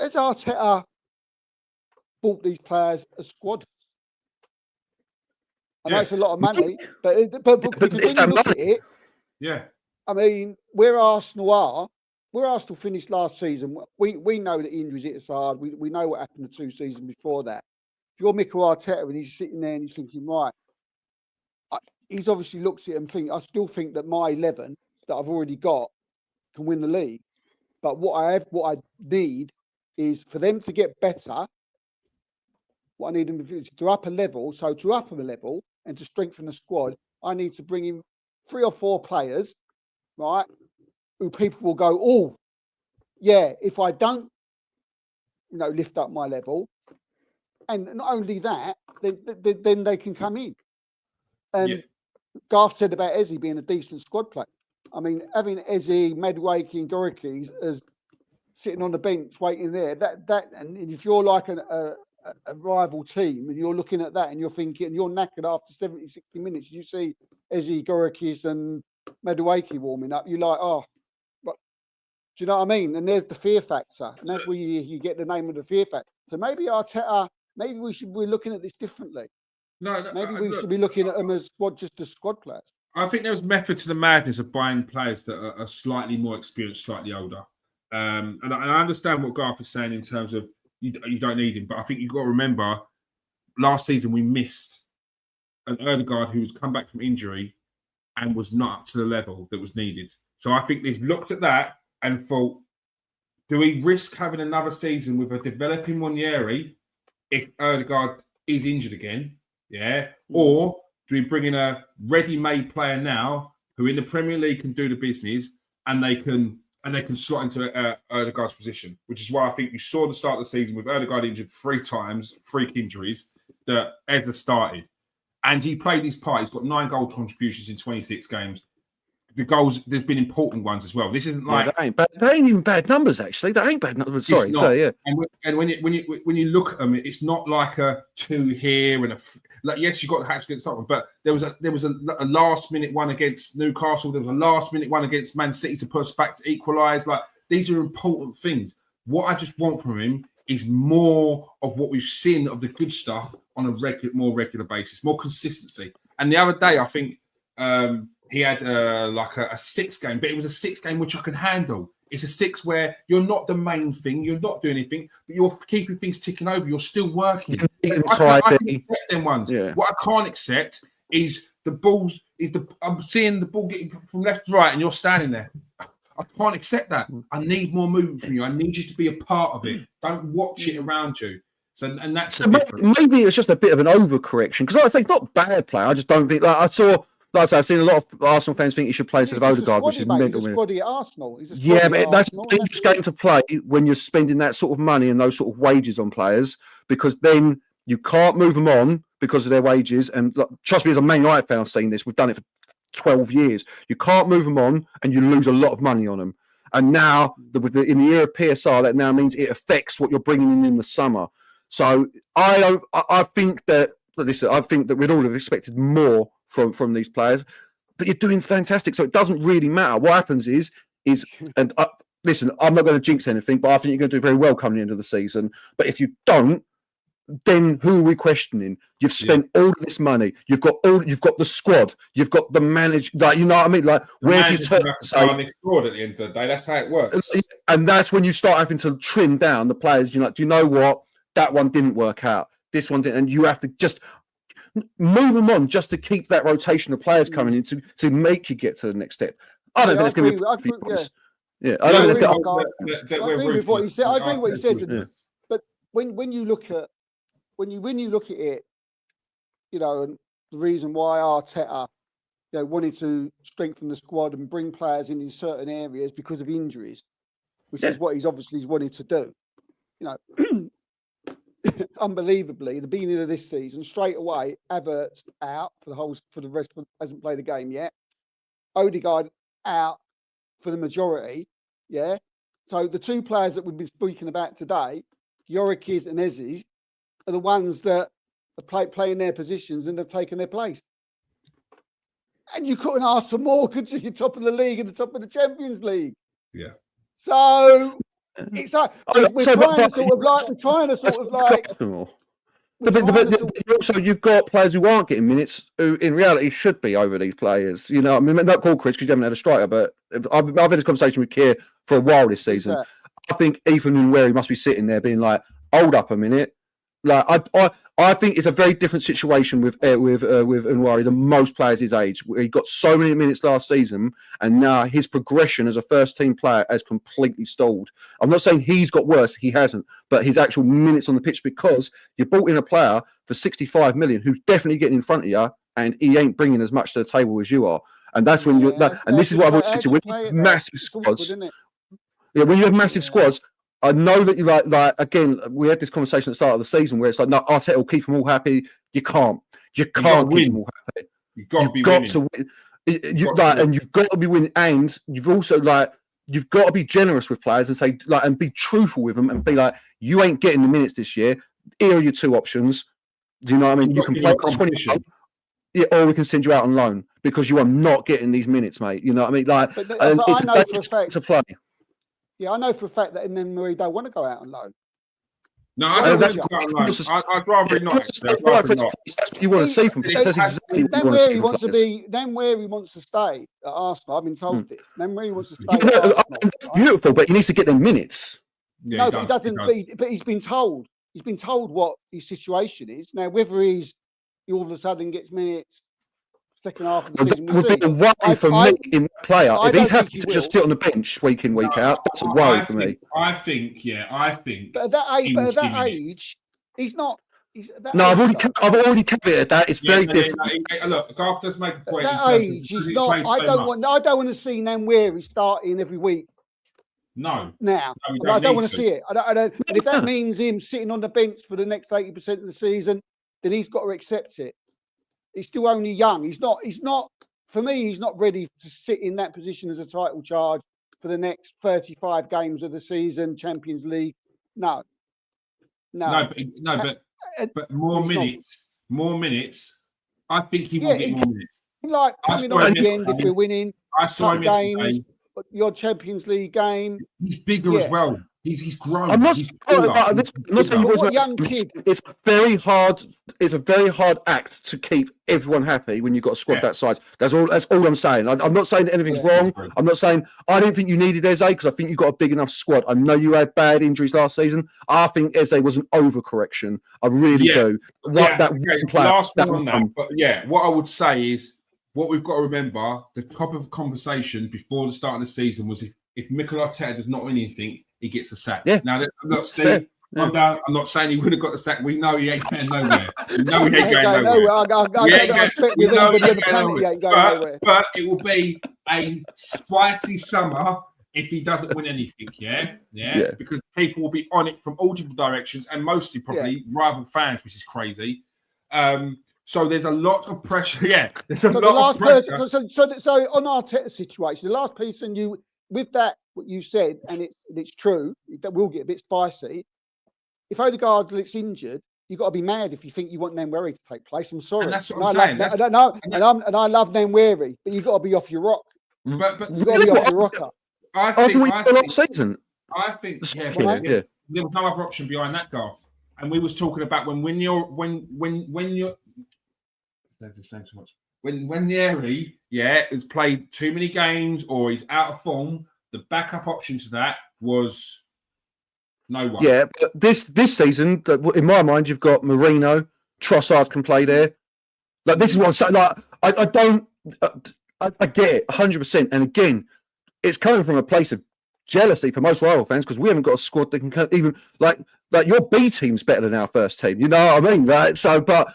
Has Arteta bought these players a squad? I know it's a lot of money, but when you look at it, I mean, where Arsenal finished last season, we know that injuries hit us hard. We know what happened the 2 seasons before that. If you're Mikel Arteta and he's sitting there and he's thinking, right, he's obviously looked at it and think, I still think that my 11 that I've already got can win the league. But what I need is for them to get better. What I need them to do is to up a level. So to up them a level and to strengthen the squad, I need to bring in 3 or 4 players, right, who people will go, oh, yeah, if I don't, lift up my level, and not only that, then they can come in. And Garth said about Eze being a decent squad player. I mean, having Eze, Madueke, and Gorikis as sitting on the bench waiting there, and if you're like a rival team and you're looking at that and you're thinking, you're knackered after 70, 60 minutes, you see Eze, Gorikis, and Madueke warming up, you're like, oh, but do you know what I mean? And there's the fear factor, and that's where you get the name of the fear factor. So maybe Arteta. Maybe we're looking at this differently. Maybe we should be looking at them as just as squad players. I think there was method to the madness of buying players that are slightly more experienced, slightly older. And I understand what Garth is saying in terms of you don't need him, but I think you've got to remember last season we missed an Odegaard who was come back from injury and was not up to the level that was needed. So I think they've looked at that and thought, do we risk having another season with a developing Monieri if Odegaard is injured again, or do we bring in a ready-made player now who in the Premier League can do the business and they can slot into Odegaard's position, which is why I think you saw the start of the season with Odegaard injured 3 times, freak injuries, that Eze started. And he played his part. He's got 9 goal contributions in 26 games. The goals, there's been important ones as well. This isn't like that ain't even bad numbers. Actually, that ain't bad numbers. Sorry, And when you look at them, it's not like a 2 here and yes, you got the hat against Tottenham, but there was a last minute one against Newcastle. There was a last minute one against Man City to push back to equalise. Like these are important things. What I just want from him is more of what we've seen of the good stuff on a more regular basis, more consistency. And the other day, I think. He had like a 6 game, but it was a 6 game which I can handle. It's a 6 where you're not the main thing, you're not doing anything, but you're keeping things ticking over. You're still working. I can accept them ones. Yeah. What I can't accept is I'm seeing the ball getting from left to right, and you're standing there. I can't accept that. I need more movement from you. I need you to be a part of it. Don't watch it around you. So, and that's So maybe it's just a bit of an overcorrection because like I say it's not bad play. I just don't think like I saw. Like I say, I've seen a lot of Arsenal fans think he should play instead of Odegaard, which is mental. He's a squaddy at Arsenal. Yeah, but that's a dangerous game to play when you're spending that sort of money and those sort of wages on players, because then you can't move them on because of their wages. And like, trust me, as a Man United fan, I've seen this. We've done it for 12 years. You can't move them on, and you lose a lot of money on them. And now, in the era of PSR, that now means it affects what you're bringing in the summer. So I think that we'd all have expected more from these players, but you're doing fantastic. So it doesn't really matter. What happens is, and listen, I'm not going to jinx anything, but I think you're going to do very well coming the end of the season. But if you don't, then who are we questioning? You've spent all of this money. You've got the squad. You've got the manager. Like, you know what I mean? Like, where do you turn? This squad at the end of the day. That's how it works. And that's when you start having to trim down the players. You're like, do you know what? That one didn't work out. This one didn't, and you have to just move them on just to keep that rotation of players coming in to make you get to the next step. I don't think it's going to be. I don't think I agree with what he said. I agree with what he said. But when you look at it, you know, and the reason why Arteta, you know, wanted to strengthen the squad and bring players in certain areas because of injuries, which is what he's obviously wanted to do. You know, unbelievably, the beginning of this season, straight away, Havertz out for the rest of hasn't played a game yet. Odegaard out for the majority. Yeah. So the two players that we've been speaking about today, Yorikis and Eze, are the ones that are playing their positions and have taken their place. And you couldn't ask for more, could you? You're top of the league and the top of the Champions League. Yeah. So it's like we're trying to sort of like. But also, you've got players who aren't getting minutes who, in reality, should be over these players. You know, I mean, not called Chris because you haven't had a striker, but I've had this conversation with Keir for a while this season. Yeah. I think Ethan Nwaneri must be sitting there being like, hold up a minute. Like I think it's a very different situation with Nwaneri than most players his age. He got so many minutes last season, and now his progression as a first-team player has completely stalled. I'm not saying he's got worse; he hasn't, but his actual minutes on the pitch, because you brought in a player for 65 million who's definitely getting in front of you, and he ain't bringing as much to the table as you are. And that's when and this is what I've always said to you: when you have massive squads, when you have massive squads. I know that you like again. We had this conversation at the start of the season where it's like, no, Arteta will keep them all happy. You can't keep them all happy. You've got to win. And you've got to be winning. And you've also you've got to be generous with players and say and be truthful with them and be like, you ain't getting the minutes this year. Here are your two options. Do you know what I mean? You can play 20, or we can send you out on loan because you are not getting these minutes, mate. You know what I mean? Like, but I know for a fact to play. Yeah, I know for a fact that Nwaneri don't want to go out on loan. No, I don't want to go out on loan. I'd rather not. That's what you want to see from players. That's exactly what you want to see from players. Nwaneri wants to stay at Arsenal. I've been told this. Nwaneri wants to stay at Arsenal. That's beautiful, but he needs to get them minutes. Yeah, no, but he doesn't. But he's been told. He's been told what his situation is. Now, whether he all of a sudden gets minutes second half of the season, would be a worry for me in that player. If he's happy to just sit on the bench week in, week out, that's a worry for me. I think. But at that age, he's not. I've already caveated that. It's very different. Look, Garth does make a point. At that age, he's not. I don't want to see Nwaneri starting every week. No. Now, I don't want to see it. I don't. And if that means him sitting on the bench for the next 80% of the season, then he's got to accept it. He's still only young. He's not. For me, he's not ready to sit in that position as a title charge for the next 35 games of the season, Champions League. No. But more minutes. I think he will get more minutes. Like coming on the end if we're winning. I saw him yesterday. Your Champions League game. He's bigger as well. He's grown. I'm not saying young kid. It's a very hard act to keep everyone happy when you've got a squad that size. That's all I'm saying. I'm not saying that anything's wrong. I'm not saying I don't think you needed Eze because I think you've got a big enough squad. I know you had bad injuries last season. I think Eze was an overcorrection. I really do. Last one on that. But what I would say is what we've got to remember, the top of the conversation before the start of the season was if if Mikel Arteta does not win anything, he gets a sack. Yeah. Now, look, Steve, fair. I'm not saying he would have got the sack. We know he ain't going nowhere. We know he ain't Ain't going going nowhere. I expect with anybody on the planet, he ain't going nowhere. But it will be a spicy summer if he doesn't win anything, yeah, because people will be on it from all different directions, and mostly probably rival fans, which is crazy. So there's a lot of pressure. Yeah, there's a lot of pressure. So on our situation, the last piece, and you with that what you said, and it's true, that will get a bit spicy. If Odegaard looks injured, you've got to be mad if you think you want Nwaneri to take place. I'm sorry. And that's what I'm saying. And I love Nwaneri, but you've got to be off your rock. But you've got to be off your rocker. I think what you said last season. I think there was no other option behind that, Garth. And we was talking about when you're there's the same so much. When Nwaneri, has played too many games or he's out of form, the backup option to that was no one. Yeah, but this season, in my mind, you've got Marino, Trossard can play there. Like this is what I'm saying. Like I don't, I get it 100%. And again, it's coming from a place of jealousy for most rival fans because we haven't got a squad that can even like your B team's better than our first team. You know what I mean? Right? So, but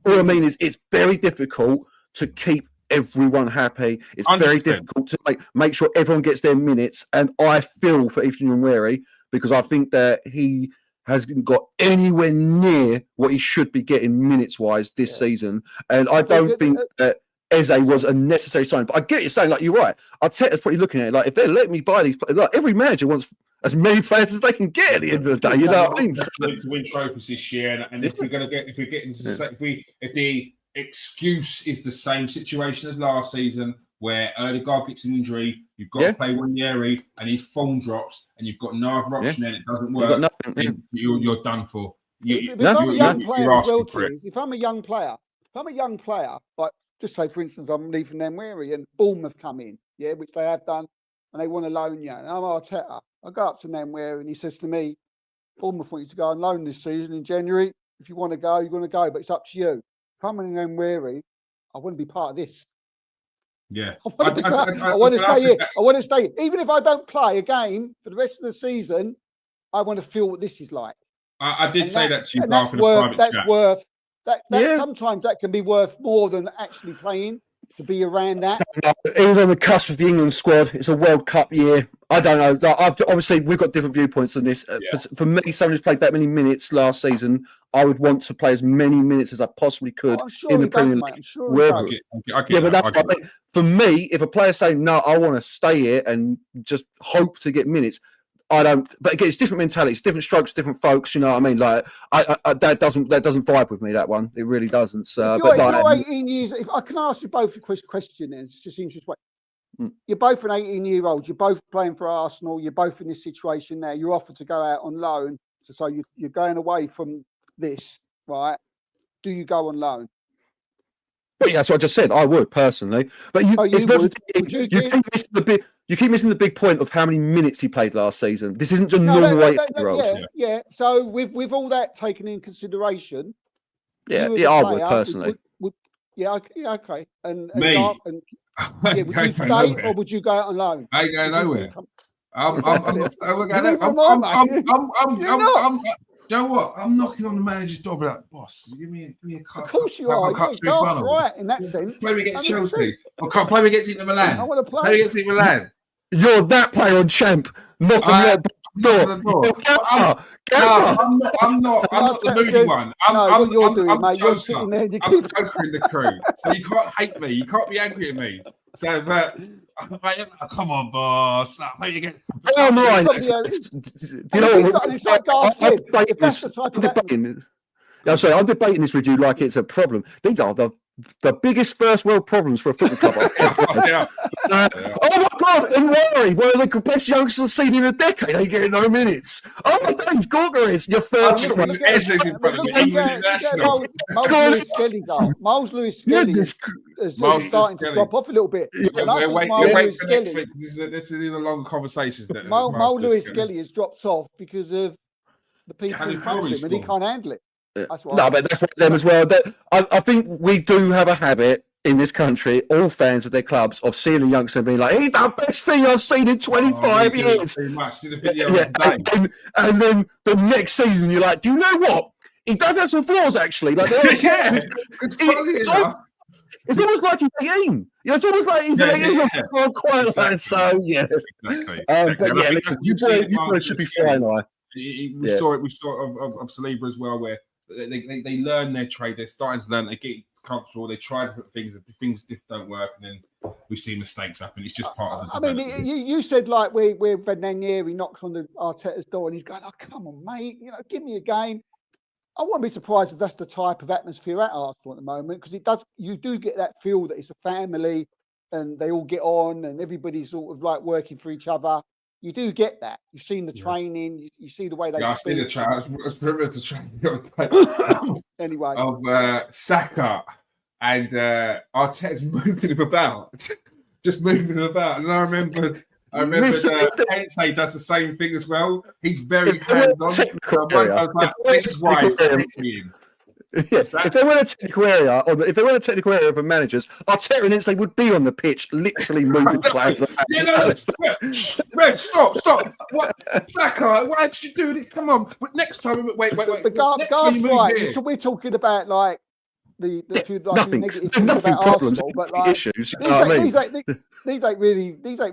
all I mean is it's very difficult to keep everyone happy. It's 100%. Very difficult to make sure everyone gets their minutes. And I feel for Ethan Nwaneri because I think that he hasn't got anywhere near what he should be getting minutes-wise this season. And I don't think that Eze was a necessary sign. But I get you saying, like, you're right. Arteta's probably looking at it like, if they're letting me buy these players, like, every manager wants as many players as they can get at the end of the day. You know what I mean? To win trophies this year, and if if the excuse is the same situation as last season, where Odegaard gets an injury, you've got to play Nwaneri, and his form drops, and you've got no other option, and it doesn't work. Then you're done for. If I'm a young player, like just say for instance, I'm leaving Nwaneri and Bournemouth come in, which they have done, and they want to loan you, and I'm Arteta. I go up to Nwaneri and he says to me, Bournemouth want you to go on loan this season in January. If you want to go, you're going to go, but it's up to you. If I'm in Nwaneri, I want to be part of this. Yeah. I want to stay here. I want to stay. Even if I don't play a game for the rest of the season, I want to feel what this is like. I did say that to you, Garth, in a private chat. That's worth. Sometimes that can be worth more than actually playing. To be around that, even on the cusp of the England squad, it's a World Cup year. I don't know. Obviously, we've got different viewpoints on this. For me, someone who's played that many minutes last season, I would want to play as many minutes as I possibly could in the Premier League. But that's what for me. If a player's saying no, I want to stay here and just hope to get minutes. I don't. But again, it's different mentalities, different strokes, different folks. You know what I mean? Like, that doesn't vibe with me. That one, it really doesn't. So, if you're 18 years, if I can ask you both a question, then it's just interesting. You're both an 18-year-old. You're both playing for Arsenal. You're both in this situation now. You're offered to go out on loan. So you're going away from this, right? Do you go on loan? Well, yeah, that's what I just said. I would personally, but you keep missing the big point of how many minutes he played last season. This isn't just normal way. So with all that taken in consideration, I would personally. Okay. And me. Would you stay or would you go out on loan? I ain't going nowhere. You know what? I'm knocking on the manager's door, but like, boss, give me a cup. Of course you are. You're right in that sense. Play me against Chelsea. I can't play me against Inter Milan. I want to play. Play me against Inter Milan. You're that player on champ, not on your door. I'm not the moody one. I'm Joker. I'm Joker in the crew. So you can't hate me. You can't be angry at me. So, but come on, boss. Play again. I'm right. I'm debating this with you like it's a problem. These are the biggest first world problems for a football club. Oh my God! And worry, one of the best youngsters I've seen in a decade. Ain't getting no minutes. Oh my days, Gorgeous, your third choice. Miles Lewis Skelly is starting to drop off a little bit. We're waiting for next week. This is a long conversation. Miles Lewis Skelly has dropped off because of the people who touch him, and he can't handle it. But that's what them as well. I think we do have a habit in this country, all fans of their clubs, of seeing a youngster and being like, he's the best thing I've seen in 25 years. Too much. Did a video Yeah, today. and then the next season, you're like, do you know what? He does have some flaws, actually. Like, Yeah, it's funny enough. it's almost like he's 18. Yeah, it's almost like he's 18. Quite Exactly. like, so, yeah. Exactly. But And I yeah, think listen, that's you what we've seen boys should be flying high. We Yeah. saw it. We saw it of Saliba as well, where they learn their trade. They're starting to learn. They get comfortable. They try different things. If things don't work, and then we see mistakes happen. It's just part of the. I mean, you said like where Ranieri knocks on the Arteta's door and he's going, "Oh, come on, mate! You know, give me a game." I wouldn't be surprised if that's the type of atmosphere at Arsenal at the moment, because it does. You do get that feel that it's a family, and they all get on, and everybody's sort of like working for each other. You do get that. You've seen the training. You see the way they. Yeah, I see the speak. train. I was privileged to train the Anyway, of Saka and Arteta's moving him about, just moving him about. And I remember Listen, Kente does the same thing as well. He's very If they were hands-on. technical One area, goes like, this is why he's him. Yes, if they were in a technical area, or if they were in a technical area of the managers, Arteta and they would be on the pitch, literally moving players. You know, Red, stop. What, Saka? Why did you do this? Come on. But next time, wait. but Next time Garth's you move right. here. So we're talking about like the few nothing, negative things nothing about problems, Arsenal, but like issues. You know what I mean? these ain't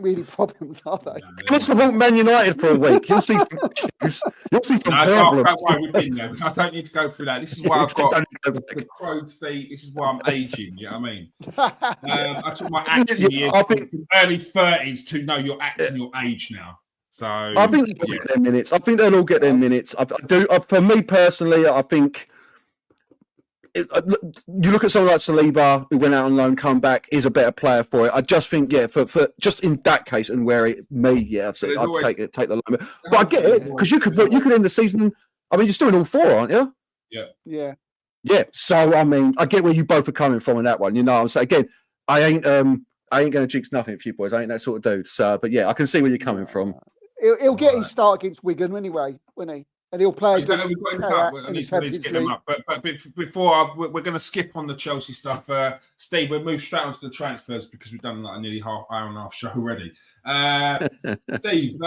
really problems, are they? Let's support Man United for a week. You'll see some issues. You'll see some problems. Don't worry, we've been there. I don't need to go through that. This is why I've got the crow's feet. This is why I'm aging. You know what I mean? I took my acting years from early 30s to know you're acting your age now. So I think they'll get their minutes. I think they'll all get their minutes. I do. For me personally, I think. You look at someone like Saliba, who went out on loan, come back, is a better player for it. I just think, for just in that case and where it may, I'd take the loan. But I get it, because you could end the season. I mean, you're still in all four, aren't you? Yeah. So I mean, I get where you both are coming from in that one. You know, I'm saying again, I ain't going to jinx nothing for you boys. I ain't that sort of dude. So, but yeah, I can see where you're coming from. He'll get his start against Wigan anyway, won't he? And he'll play against I need to get them up. But before we're going to skip on the Chelsea stuff. Steve, we'll move straight on to the transfers because we've done like a nearly hour and a half show already. Steve,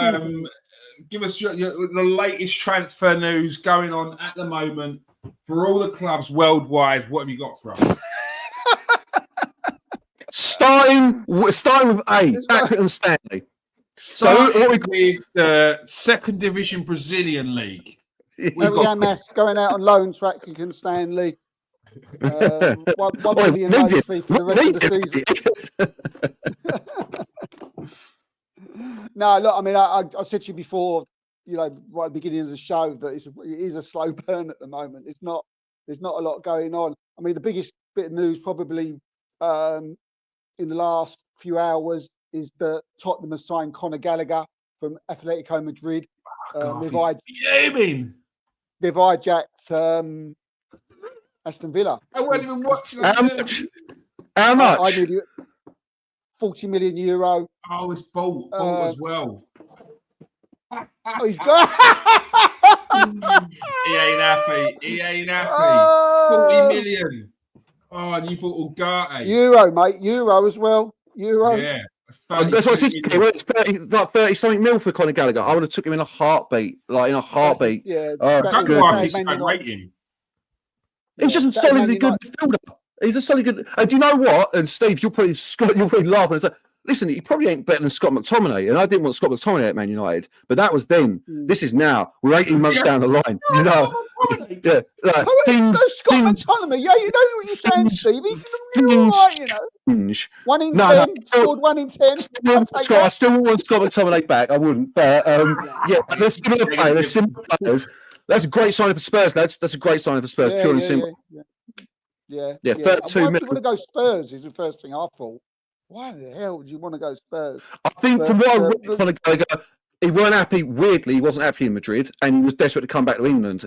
give us the latest transfer news going on at the moment for all the clubs worldwide. What have you got for us? Starting with A, Beckett and Stanley. So with the second division Brazilian league. Arianas going out on loan to Atkinson Stanley. 1 million loan fee for the rest of the season. No, look, I mean, I said to you before, you know, right at the beginning of the show, that it is a slow burn at the moment. There's not a lot going on. I mean, the biggest bit of news probably in the last few hours is that Tottenham has signed Conor Gallagher from Atletico Madrid. They've hijacked Aston Villa. I wasn't even watching. How much? I knew 40 million euro. Oh, it's Bolt as well. Oh, he's got. He ain't happy. 40 million. Oh, and you bought Ugarte. Euro, mate. Euro as well. Euro. Yeah. That's what I said. It's 30 something mil for Conor Gallagher. I would have took him in a heartbeat. Yeah. He's just a solidly good midfielder. He's a solid good. And do you know what? And Steve, you'll probably laugh and say, "Listen, he probably ain't better than Scott McTominay." And I didn't want Scott McTominay at Man United, but that was then. This is now. We're 18 months down the line. You know, Scott McTominay. Yeah, you know what you're saying, Steve. He's all right, you know. 1 in 10. Scored 1 in 10. I still want Scott McTominay back. I wouldn't, but they're similar players. They're similar players. That's a great sign for Spurs, lads. That's a great sign for Spurs. Purely simple. Yeah. 32 Why do you minutes. want to go Spurs? Is the first thing I thought. Why the hell would you want to go Spurs? I think from what I read, Conor Gallagher, he weren't happy. Weirdly, he wasn't happy in Madrid, and he was desperate to come back to England.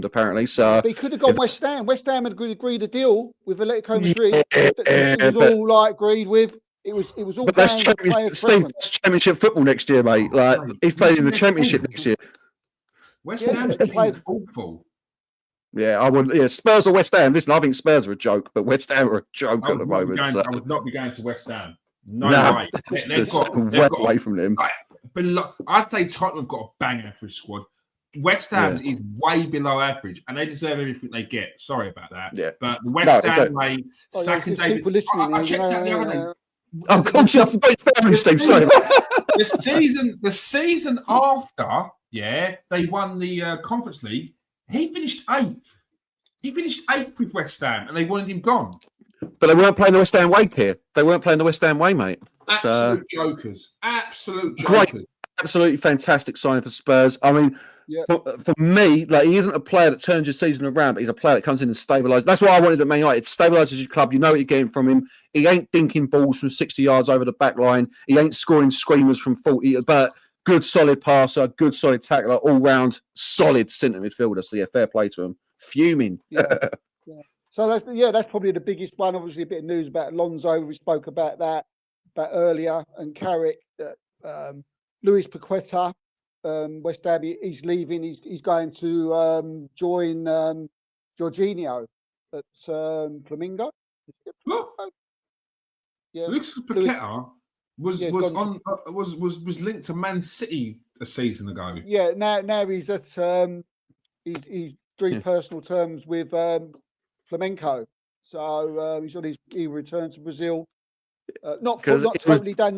Apparently. So but he could have gone West Ham. West Ham had agreed a deal with Atletico Madrid. It was all like agreed with. It was all. But that's Championship football next year, mate. Like he's playing in the Championship next year. West Ham's team is awful. Yeah, I would. Yeah, Spurs or West Ham. Listen, I think Spurs are a joke, but West Ham are a joke I at the would not be moment. going. So. I would not be going to West Ham. No No, way. it's They've got. well away from them. I'd say Tottenham have got a bang average squad. West Ham's is way below average, and they deserve everything they get. Sorry about that. Yeah. But the West Ham, way, Second David. people listening. I checked out the other day. Oh, of course, I forgot your family, Steve. Sorry. The season after, they won the Conference League. He finished 8th. He finished 8th with West Ham, and they wanted him gone. But they weren't playing the West Ham way here. They weren't playing the West Ham way, mate. Absolute jokers. Absolute great, jokers. Absolutely fantastic signing for Spurs. I mean, for me, like he isn't a player that turns your season around, but he's a player that comes in and stabilises. That's what I wanted at Man United. It stabilises your club. You know what you're getting from him. He ain't dinking balls from 60 yards over the back line. He ain't scoring screamers from 40, but good solid passer, good solid tackler, all round solid centre midfielder. So yeah, fair play to him. Fuming. So that's probably the biggest one. Obviously, a bit of news about Alonso. We spoke about that earlier, and Carrick. Luis Paqueta, West Ham. He's leaving. He's going to join Jorginho at Flamingo. Yeah, Luis Paqueta was linked to Man City a season ago. Yeah, now he's at he's doing personal terms with Flamenco. So he returned to Brazil. Not fully done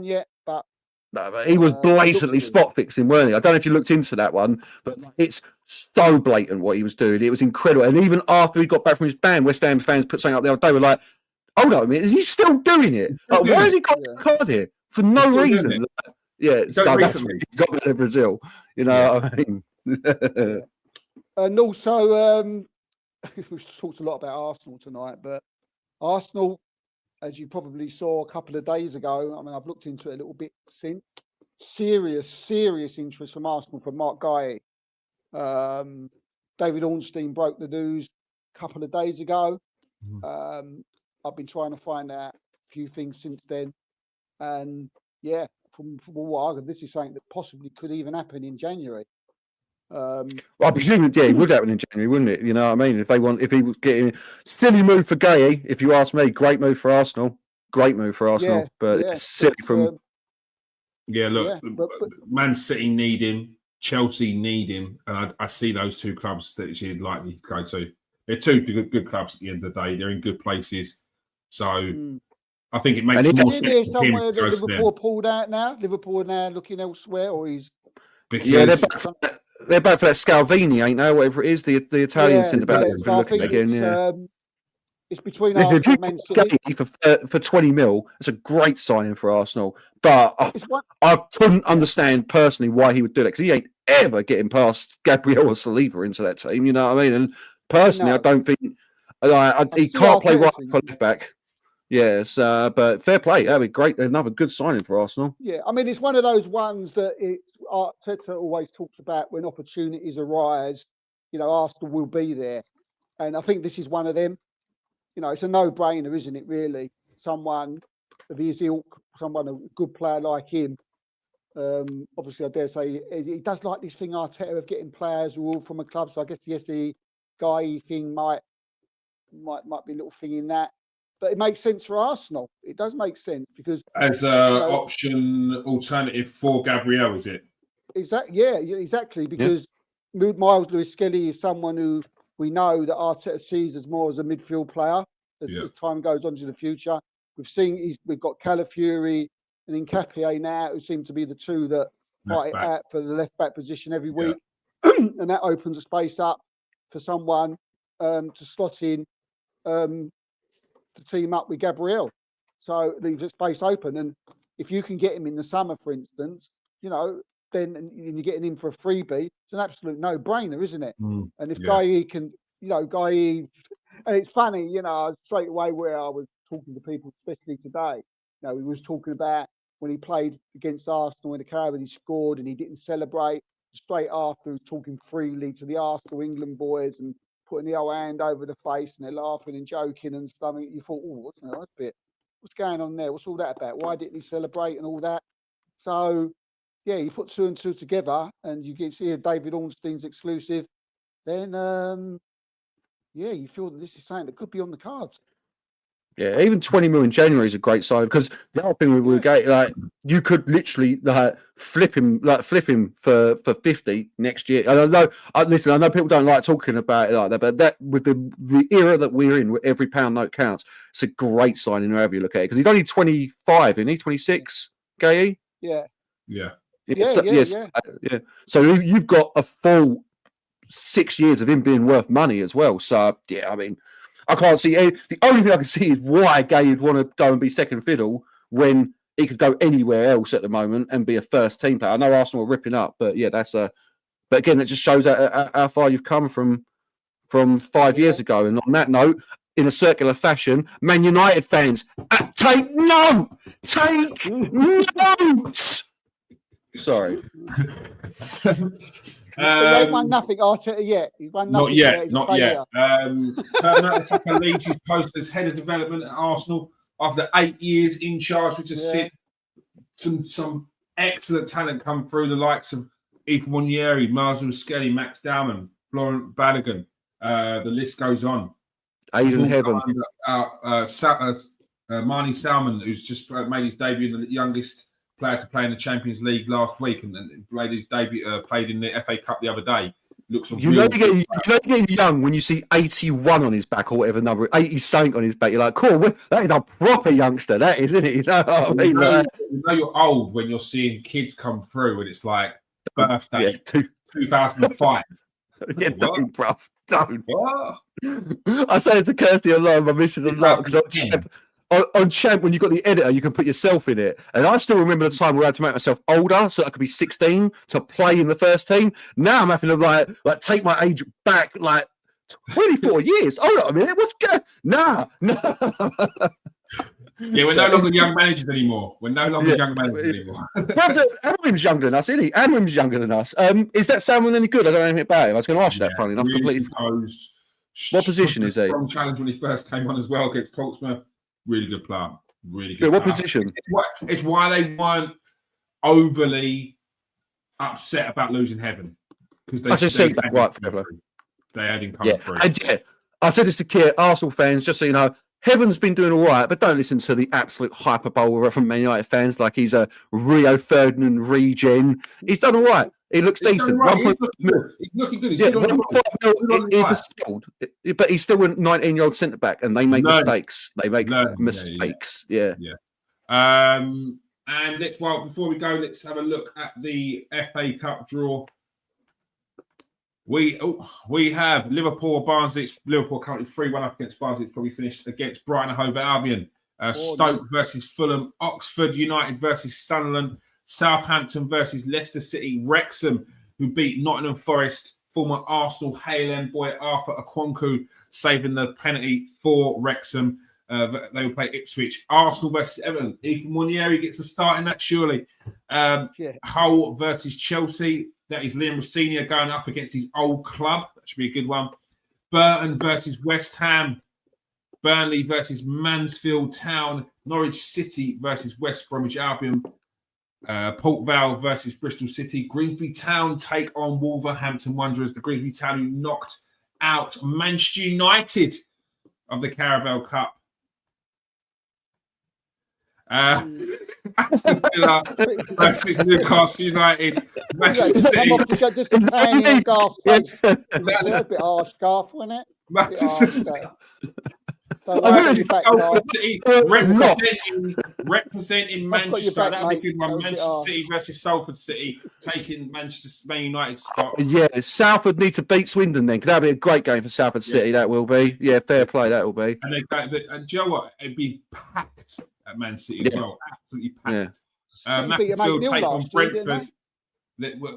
yet, but he was blatantly spot fixing, weren't he? I don't know if you looked into that one, but it's so blatant what he was doing. It was incredible. And even after he got back from his ban, West Ham fans put something up the other day. Were like, "Hold on a minute, is he still doing it? Like, why has he got a card here for no reason?" Like, so that's he got back to Brazil. You know what I mean? And also, we've talked a lot about Arsenal tonight, but Arsenal, as you probably saw a couple of days ago, I mean, I've looked into it a little bit since. Serious interest from Arsenal from Mark Guy. David Ornstein broke the news a couple of days ago. I've been trying to find out a few things since then. And from what I heard, this is something that possibly could even happen in January. Well, I presume it would happen in January, wouldn't it? You know what I mean? If he was getting silly move for Gay, if you ask me, great move for Arsenal. Great move for Arsenal, but it's silly from. Look, Man City need him, Chelsea need him, and I see those two clubs that you'd likely to go to. They're two good clubs at the end of the day. They're in good places, so I think it makes more sense. Is there somewhere that Liverpool pulled out now? Liverpool now looking elsewhere, or he's they're back for that Scalvini, ain't they? Whatever it is, the Italian centre back. So looking again, it's between Arsenal and Man City. For 20 mil, it's a great signing for Arsenal. But I couldn't understand personally why he would do that, because he ain't ever getting past Gabriel or Saliba into that team. You know what I mean? And personally, I don't think he can't play right for left back. Yes, but fair play. That'd be great. Another good signing for Arsenal. Yeah, I mean, it's one of those ones that Arteta always talks about when opportunities arise. You know, Arsenal will be there, and I think this is one of them. You know, it's a no-brainer, isn't it? Really, someone of his ilk, a good player like him. Obviously, I dare say he does like this thing, Arteta, of getting players who are all from a club. So I guess the SD guy thing might be a little thing in that. But it makes sense for Arsenal. It does make sense because as an option alternative for Gabriel, is it? Exactly. Because Miles Lewis-Skelly is someone who we know that Arteta sees as more as a midfield player as time goes on to the future. We've got Calafiori and Nketiah now, who seem to be the two that fight out for the left back position every week, and that opens a space up for someone to slot in. To team up with Gabriel, so it leaves a space open. And if you can get him in the summer, for instance, you know, then you're getting him for a freebie. It's an absolute no-brainer, isn't it? And if Guy can, and it's funny, straight away where I was talking to people, especially today, he was talking about when he played against Arsenal in the Carabao, he scored and he didn't celebrate. Straight after, he was talking freely to the Arsenal England boys and putting the old hand over the face, and they're laughing and joking and stuff. And you thought, what's going on there? What's all that about? Why didn't he celebrate and all that? So, you put two and two together, and you can see David Ornstein's exclusive. then yeah, you feel that this is something that could be on the cards. Yeah, even 20 mil in January is a great sign because the other thing we were getting, like, you could literally flip him for 50 next year. And I know, listen, I know people don't like talking about it like that, but that with the era that we're in, where every pound note counts, it's a great signing however you look at it because he's only 25, isn't he? 26, Gay? Yeah. Yeah. Yeah. So you've got a full 6 years of him being worth money as well. So yeah, I mean, I can't see the only thing I can see is why Gay would want to go and be second fiddle when he could go anywhere else at the moment and be a first team player. I know Arsenal are ripping up, but yeah, but again, that just shows how far you've come from 5 years ago. And on that note, in a circular fashion, Man United fans, take notes. Sorry. He ain't won nothing, Arteta, yet. He's won nothing Not yet. Mertesacker leads his post as head of development at Arsenal after 8 years in charge, which has seen some excellent talent come through, the likes of Ethan Wanieri, Marcel Skelly, Max Dowman, Florent Balogun. The list goes on. Aiden Heaven. Marnie Salmon, who's just made his debut, the youngest player to play in the Champions League last week, and played his debut, played in the FA Cup the other day. Looks you know you're getting young when you see 81 on his back or whatever number, 80 something on his back. You're like, cool, that is a proper youngster, that is, isn't it? You know what I mean? You know you're old when you're seeing kids come through and it's like birthday 2005. Yeah, don't, bruv. Don't. What? I say it to Kirsty a lot, my missus a lot, because on Champ, when you've got the editor, you can put yourself in it. And I still remember the time where I had to make myself older so I could be 16 to play in the first team. Now I'm having to like take my age back like 24 years. Hold on a minute. What's going on? Nah. Yeah, we're no longer young managers anymore. Anwim's younger than us, isn't he? Anwim's younger than us. Is that Samuel any good? I don't know anything about him. I was going to ask you that, funny enough. Really completely. What position is he? Strong challenge when he first came on as well against Portsmouth. Really good player. Really good. Yeah, what position? It's why they weren't overly upset about losing Heaven, because they had him come through. And I said this to Keir, Arsenal fans, just so you know, Heaven's been doing all right, but don't listen to the absolute hyperbole from Man United fans like he's a Rio Ferdinand regen. He's done all right. He looks decent. Right. He's looking good. He's 1.5 mil is a skilled, but he's still a 19-year-old centre back, and they make mistakes. They make mistakes. Yeah. And before we go, let's have a look at the FA Cup draw. We have Liverpool, Barnsley. Liverpool currently 3-1 up against Barnsley. It's probably finished against Brighton and Hove Albion. Stoke versus Fulham. Oxford United versus Sunderland. Southampton versus Leicester City. Wrexham, who beat Nottingham Forest. Former Arsenal Hale End boy Arthur Akwanku saving the penalty for Wrexham. They will play Ipswich. Arsenal versus Everton. Ethan Wanieri gets a start in that, surely. Hull versus Chelsea. That is Liam Rossini going up against his old club. That should be a good one. Burton versus West Ham. Burnley versus Mansfield Town. Norwich City versus West Bromwich Albion. Port Vale versus Bristol City. Grimsby Town take on Wolverhampton Wanderers. The Grimsby Town who knocked out Manchester United of the Carabao Cup. Aston Villa versus Newcastle United. Just a bit harsh, Garth, wasn't it? Representing Manchester. That would be a good one. Manchester City versus Salford City, taking Manchester United's spot. Yeah, Salford need to beat Swindon then, because that'll be a great game for Salford City. That will be. Yeah, fair play. That will be. And do you know what? It'd be packed at Man City as well. Absolutely packed. Macclesfield take on Brentford.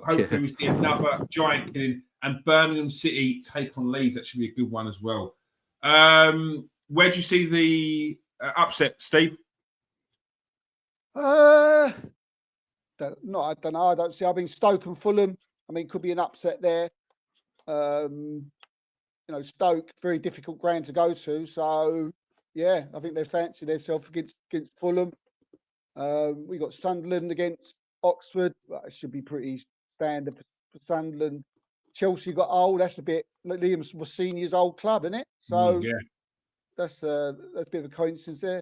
Hopefully we see another giant killing. And Birmingham City take on Leeds. That should be a good one as well. Where do you see the upset, Steve? I don't know. I don't see. I mean, Stoke and Fulham. I mean, could be an upset there. Stoke, very difficult ground to go to. So, yeah, I think they fancy themselves against Fulham. We got Sunderland against Oxford. Well, it should be pretty standard for Sunderland. Chelsea got old. That's a bit. Liam was Senior's old club, isn't it? So yeah. that's a bit of a coincidence there.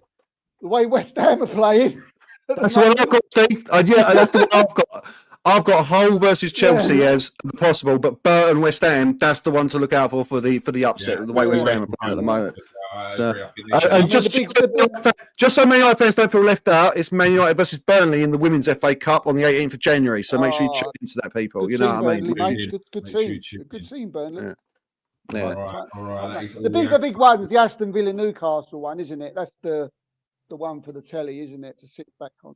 The way West Ham are playing. That's the one I've got, Steve. Yeah, that's the one I've got. I've got Hull versus Chelsea as the possible, but Burton West Ham, that's the one to look out for the upset. Yeah. The way West Yeah. Ham are playing at the moment. I So, agree. I think this and year- just so Man United fans don't feel left out, it's Man United versus Burnley in the Women's FA Cup on the 18th of January. So make sure you tune into that, people. Good You know team, what I mean? Burnley, Good mate. team. Good Make sure team. you tune Good in. team, Burnley. Yeah. Yeah. All right. That is all The we have. big one's the Aston Villa Newcastle one, isn't it? That's the one for the telly, isn't it? To sit back on.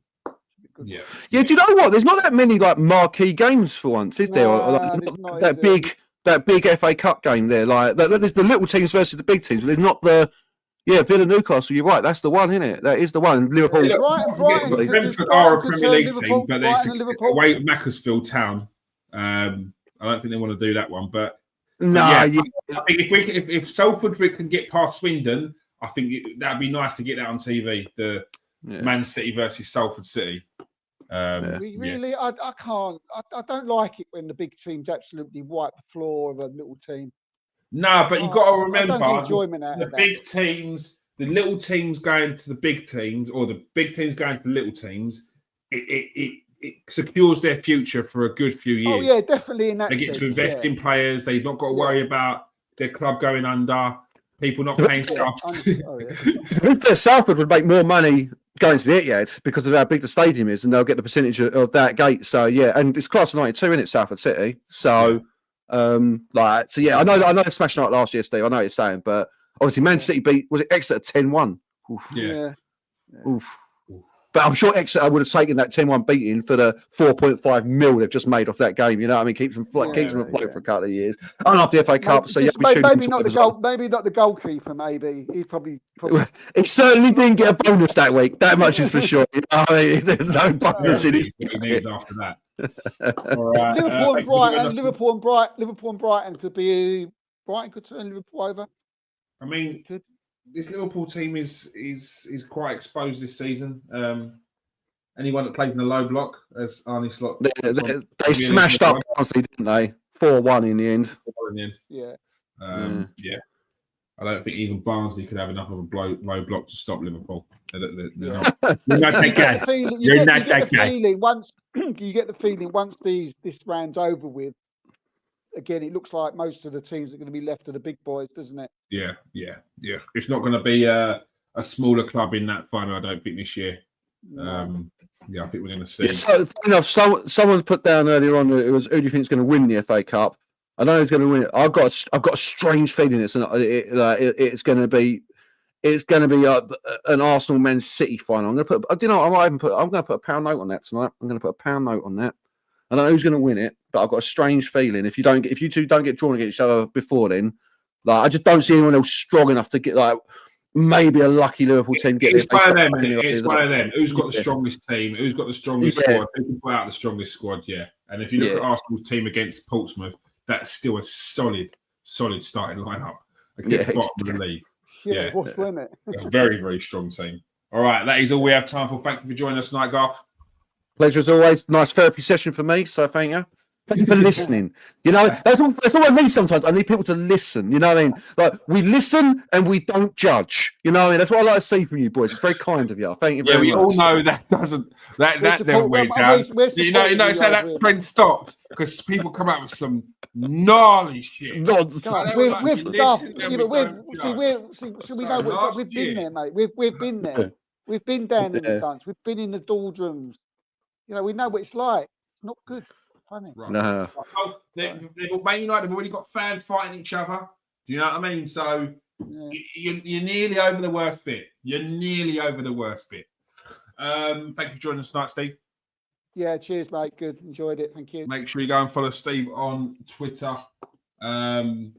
Good. Yeah. Yeah, do you know what? There's not that many like marquee games for once, is there? Or, Nah, like, there's not, that is there? big FA Cup game there. Like there's the little teams versus the big teams. But there's not the Villa Newcastle. You're right. That's the one, isn't it? That is the one. Liverpool. Look, Brighton could Brentford just- are a Brighton could Premier turn League Liverpool- team, but Brighton it's and Liverpool. away at Macclesfield Town. I don't think they want to do that one, but Nah, yeah, I think if Salford can get past Swindon, I think that'd be nice to get that on TV. The yeah. Man City versus Salford City. We really, I can't. I don't like it when the big teams absolutely wipe the floor of a little team. No, but you've got to I remember don't get enjoyment out the of that. big teams, the little teams going to the big teams, or the big teams going to the little teams. It secures their future for a good few years. Oh yeah, definitely in that. They get to sense, invest yeah. in players. They've not got to worry about their club going under. People not Yeah, paying stuff. Oh, yeah. If Salford would make more money going to the Etihad because of how big the stadium is, and they'll get the percentage of that gate. So yeah, and it's class of 92 in it, Salford City. So I know they're smashing out last year, Steve. I know what you're saying, but obviously Man City beat Exeter 10-1. Oof. Yeah. Oof. But I'm sure Exeter would have taken that 10-1 beating for the 4.5 mil they've just made off that game. You know what I mean? Keeps them afloat for a couple of years. And off the FA Cup, so maybe not the goal. Maybe not the goalkeeper. Maybe he's probably. He certainly didn't get a bonus that week. That much is for sure. You know what I mean? There's no bonus in his What he needs after that. All right. Liverpool and Brighton could be. Brighton could turn Liverpool over. I mean, this Liverpool team is quite exposed this season. Anyone that plays in the low block, as Arnie Slot, they smashed up Barnsley, didn't they? 4-1 in the end. Yeah. Yeah. I don't think even Barnsley could have enough of a low block to stop Liverpool. You're not that guy. You're not that guy. Once you get the feeling, once this round's over with, again, it looks like most of the teams are going to be left to the big boys, doesn't it? Yeah. It's not going to be a smaller club in that final, I don't think, this year. I think we're going to see. Yeah, so, someone put down earlier on that it was who do you think is going to win the FA Cup? I know who's going to win it. I've got a strange feeling it's going to be an Arsenal Man City final. I'm going to put. I'm going to put a pound note on that tonight. I'm going to put a pound note on that. I don't know who's going to win it, but I've got a strange feeling if you two don't get drawn against each other before then, like I just don't see anyone else strong enough to get like maybe a lucky Liverpool team get. It's one of them. It's one of them. Who's got the strongest team? Who's got the strongest squad? Who can put out the strongest squad? Yeah. And if you look at Arsenal's team against Portsmouth, that's still a solid starting lineup against the bottom of the league. Yeah, wasn't it? A very, very strong team. All right, that is all we have time for. Thank you for joining us tonight, Garth. Pleasure as always. Nice therapy session for me. So thank you. Thank you for listening. You know, that's all I need sometimes. I need people to listen. You know what I mean? Like, we listen and we don't judge. You know what I mean? That's what I like to see from you boys. It's very kind of you. Thank you very much. Yeah, we all know that doesn't... That never went down. You know, so that trend stopped because people come out with some gnarly shit. We've been there, mate. We've been there. We've been down in the dumps. We've been in the doldrums. You know, we know what it's like. It's not good. Funny. Right. No. Man United have already got fans fighting each other. Do you know what I mean? So you're nearly over the worst bit. Thank you for joining us tonight, Steve. Yeah, cheers, mate. Good. Enjoyed it. Thank you. Make sure you go and follow Steve on Twitter. Make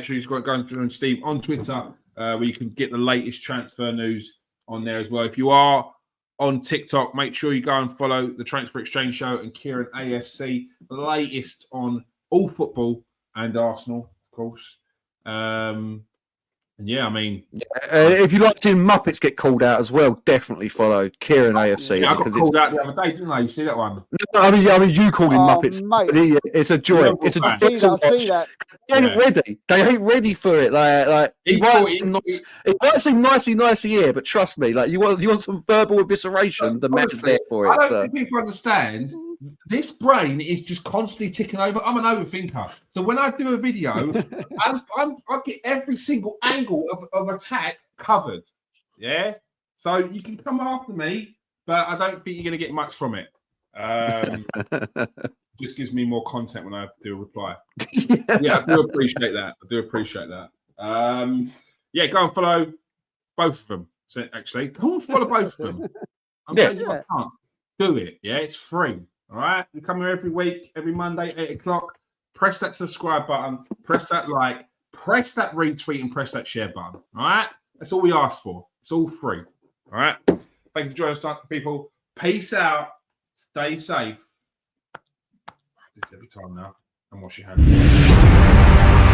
sure you go and join Steve on Twitter, where you can get the latest transfer news on there as well. If you are on TikTok, make sure you go and follow the Transfer Exchange Show and Kieran AFC, the latest on all football and Arsenal, of course. And yeah, I mean, If you like seeing Muppets get called out as well, definitely follow Kieran AFC. yeah, I got because called out the other day, didn't I? You see that one? I mean, you call him Oh, Muppets. mate. It's a joy. Liverpool It's a fan. joy See to that, I see watch. that. They ain't Yeah. ready. They ain't ready for it. Like He it might thought seem nice. It might seem nicey here, but trust me, like you want some verbal evisceration. The man's Honestly, there for I it. don't So. think people understand. This brain is just constantly ticking over. I'm an overthinker, so when I do a video, I get every single angle of attack covered. Yeah, so you can come after me, but I don't think you're going to get much from it. Just gives me more content when I have to do a reply. Yeah, I do appreciate that. Yeah, go and follow both of them. So actually, go and follow both of them. I'm Yeah. saying you can't do it. Yeah, it's free. All right, we come here every week, every Monday, 8 o'clock. Press that subscribe button, press that like, press that retweet, and press that share button. All right, that's all we ask for. It's all free. All right. Thank you for joining us, people. Peace out. Stay safe. This every time now, and wash your hands.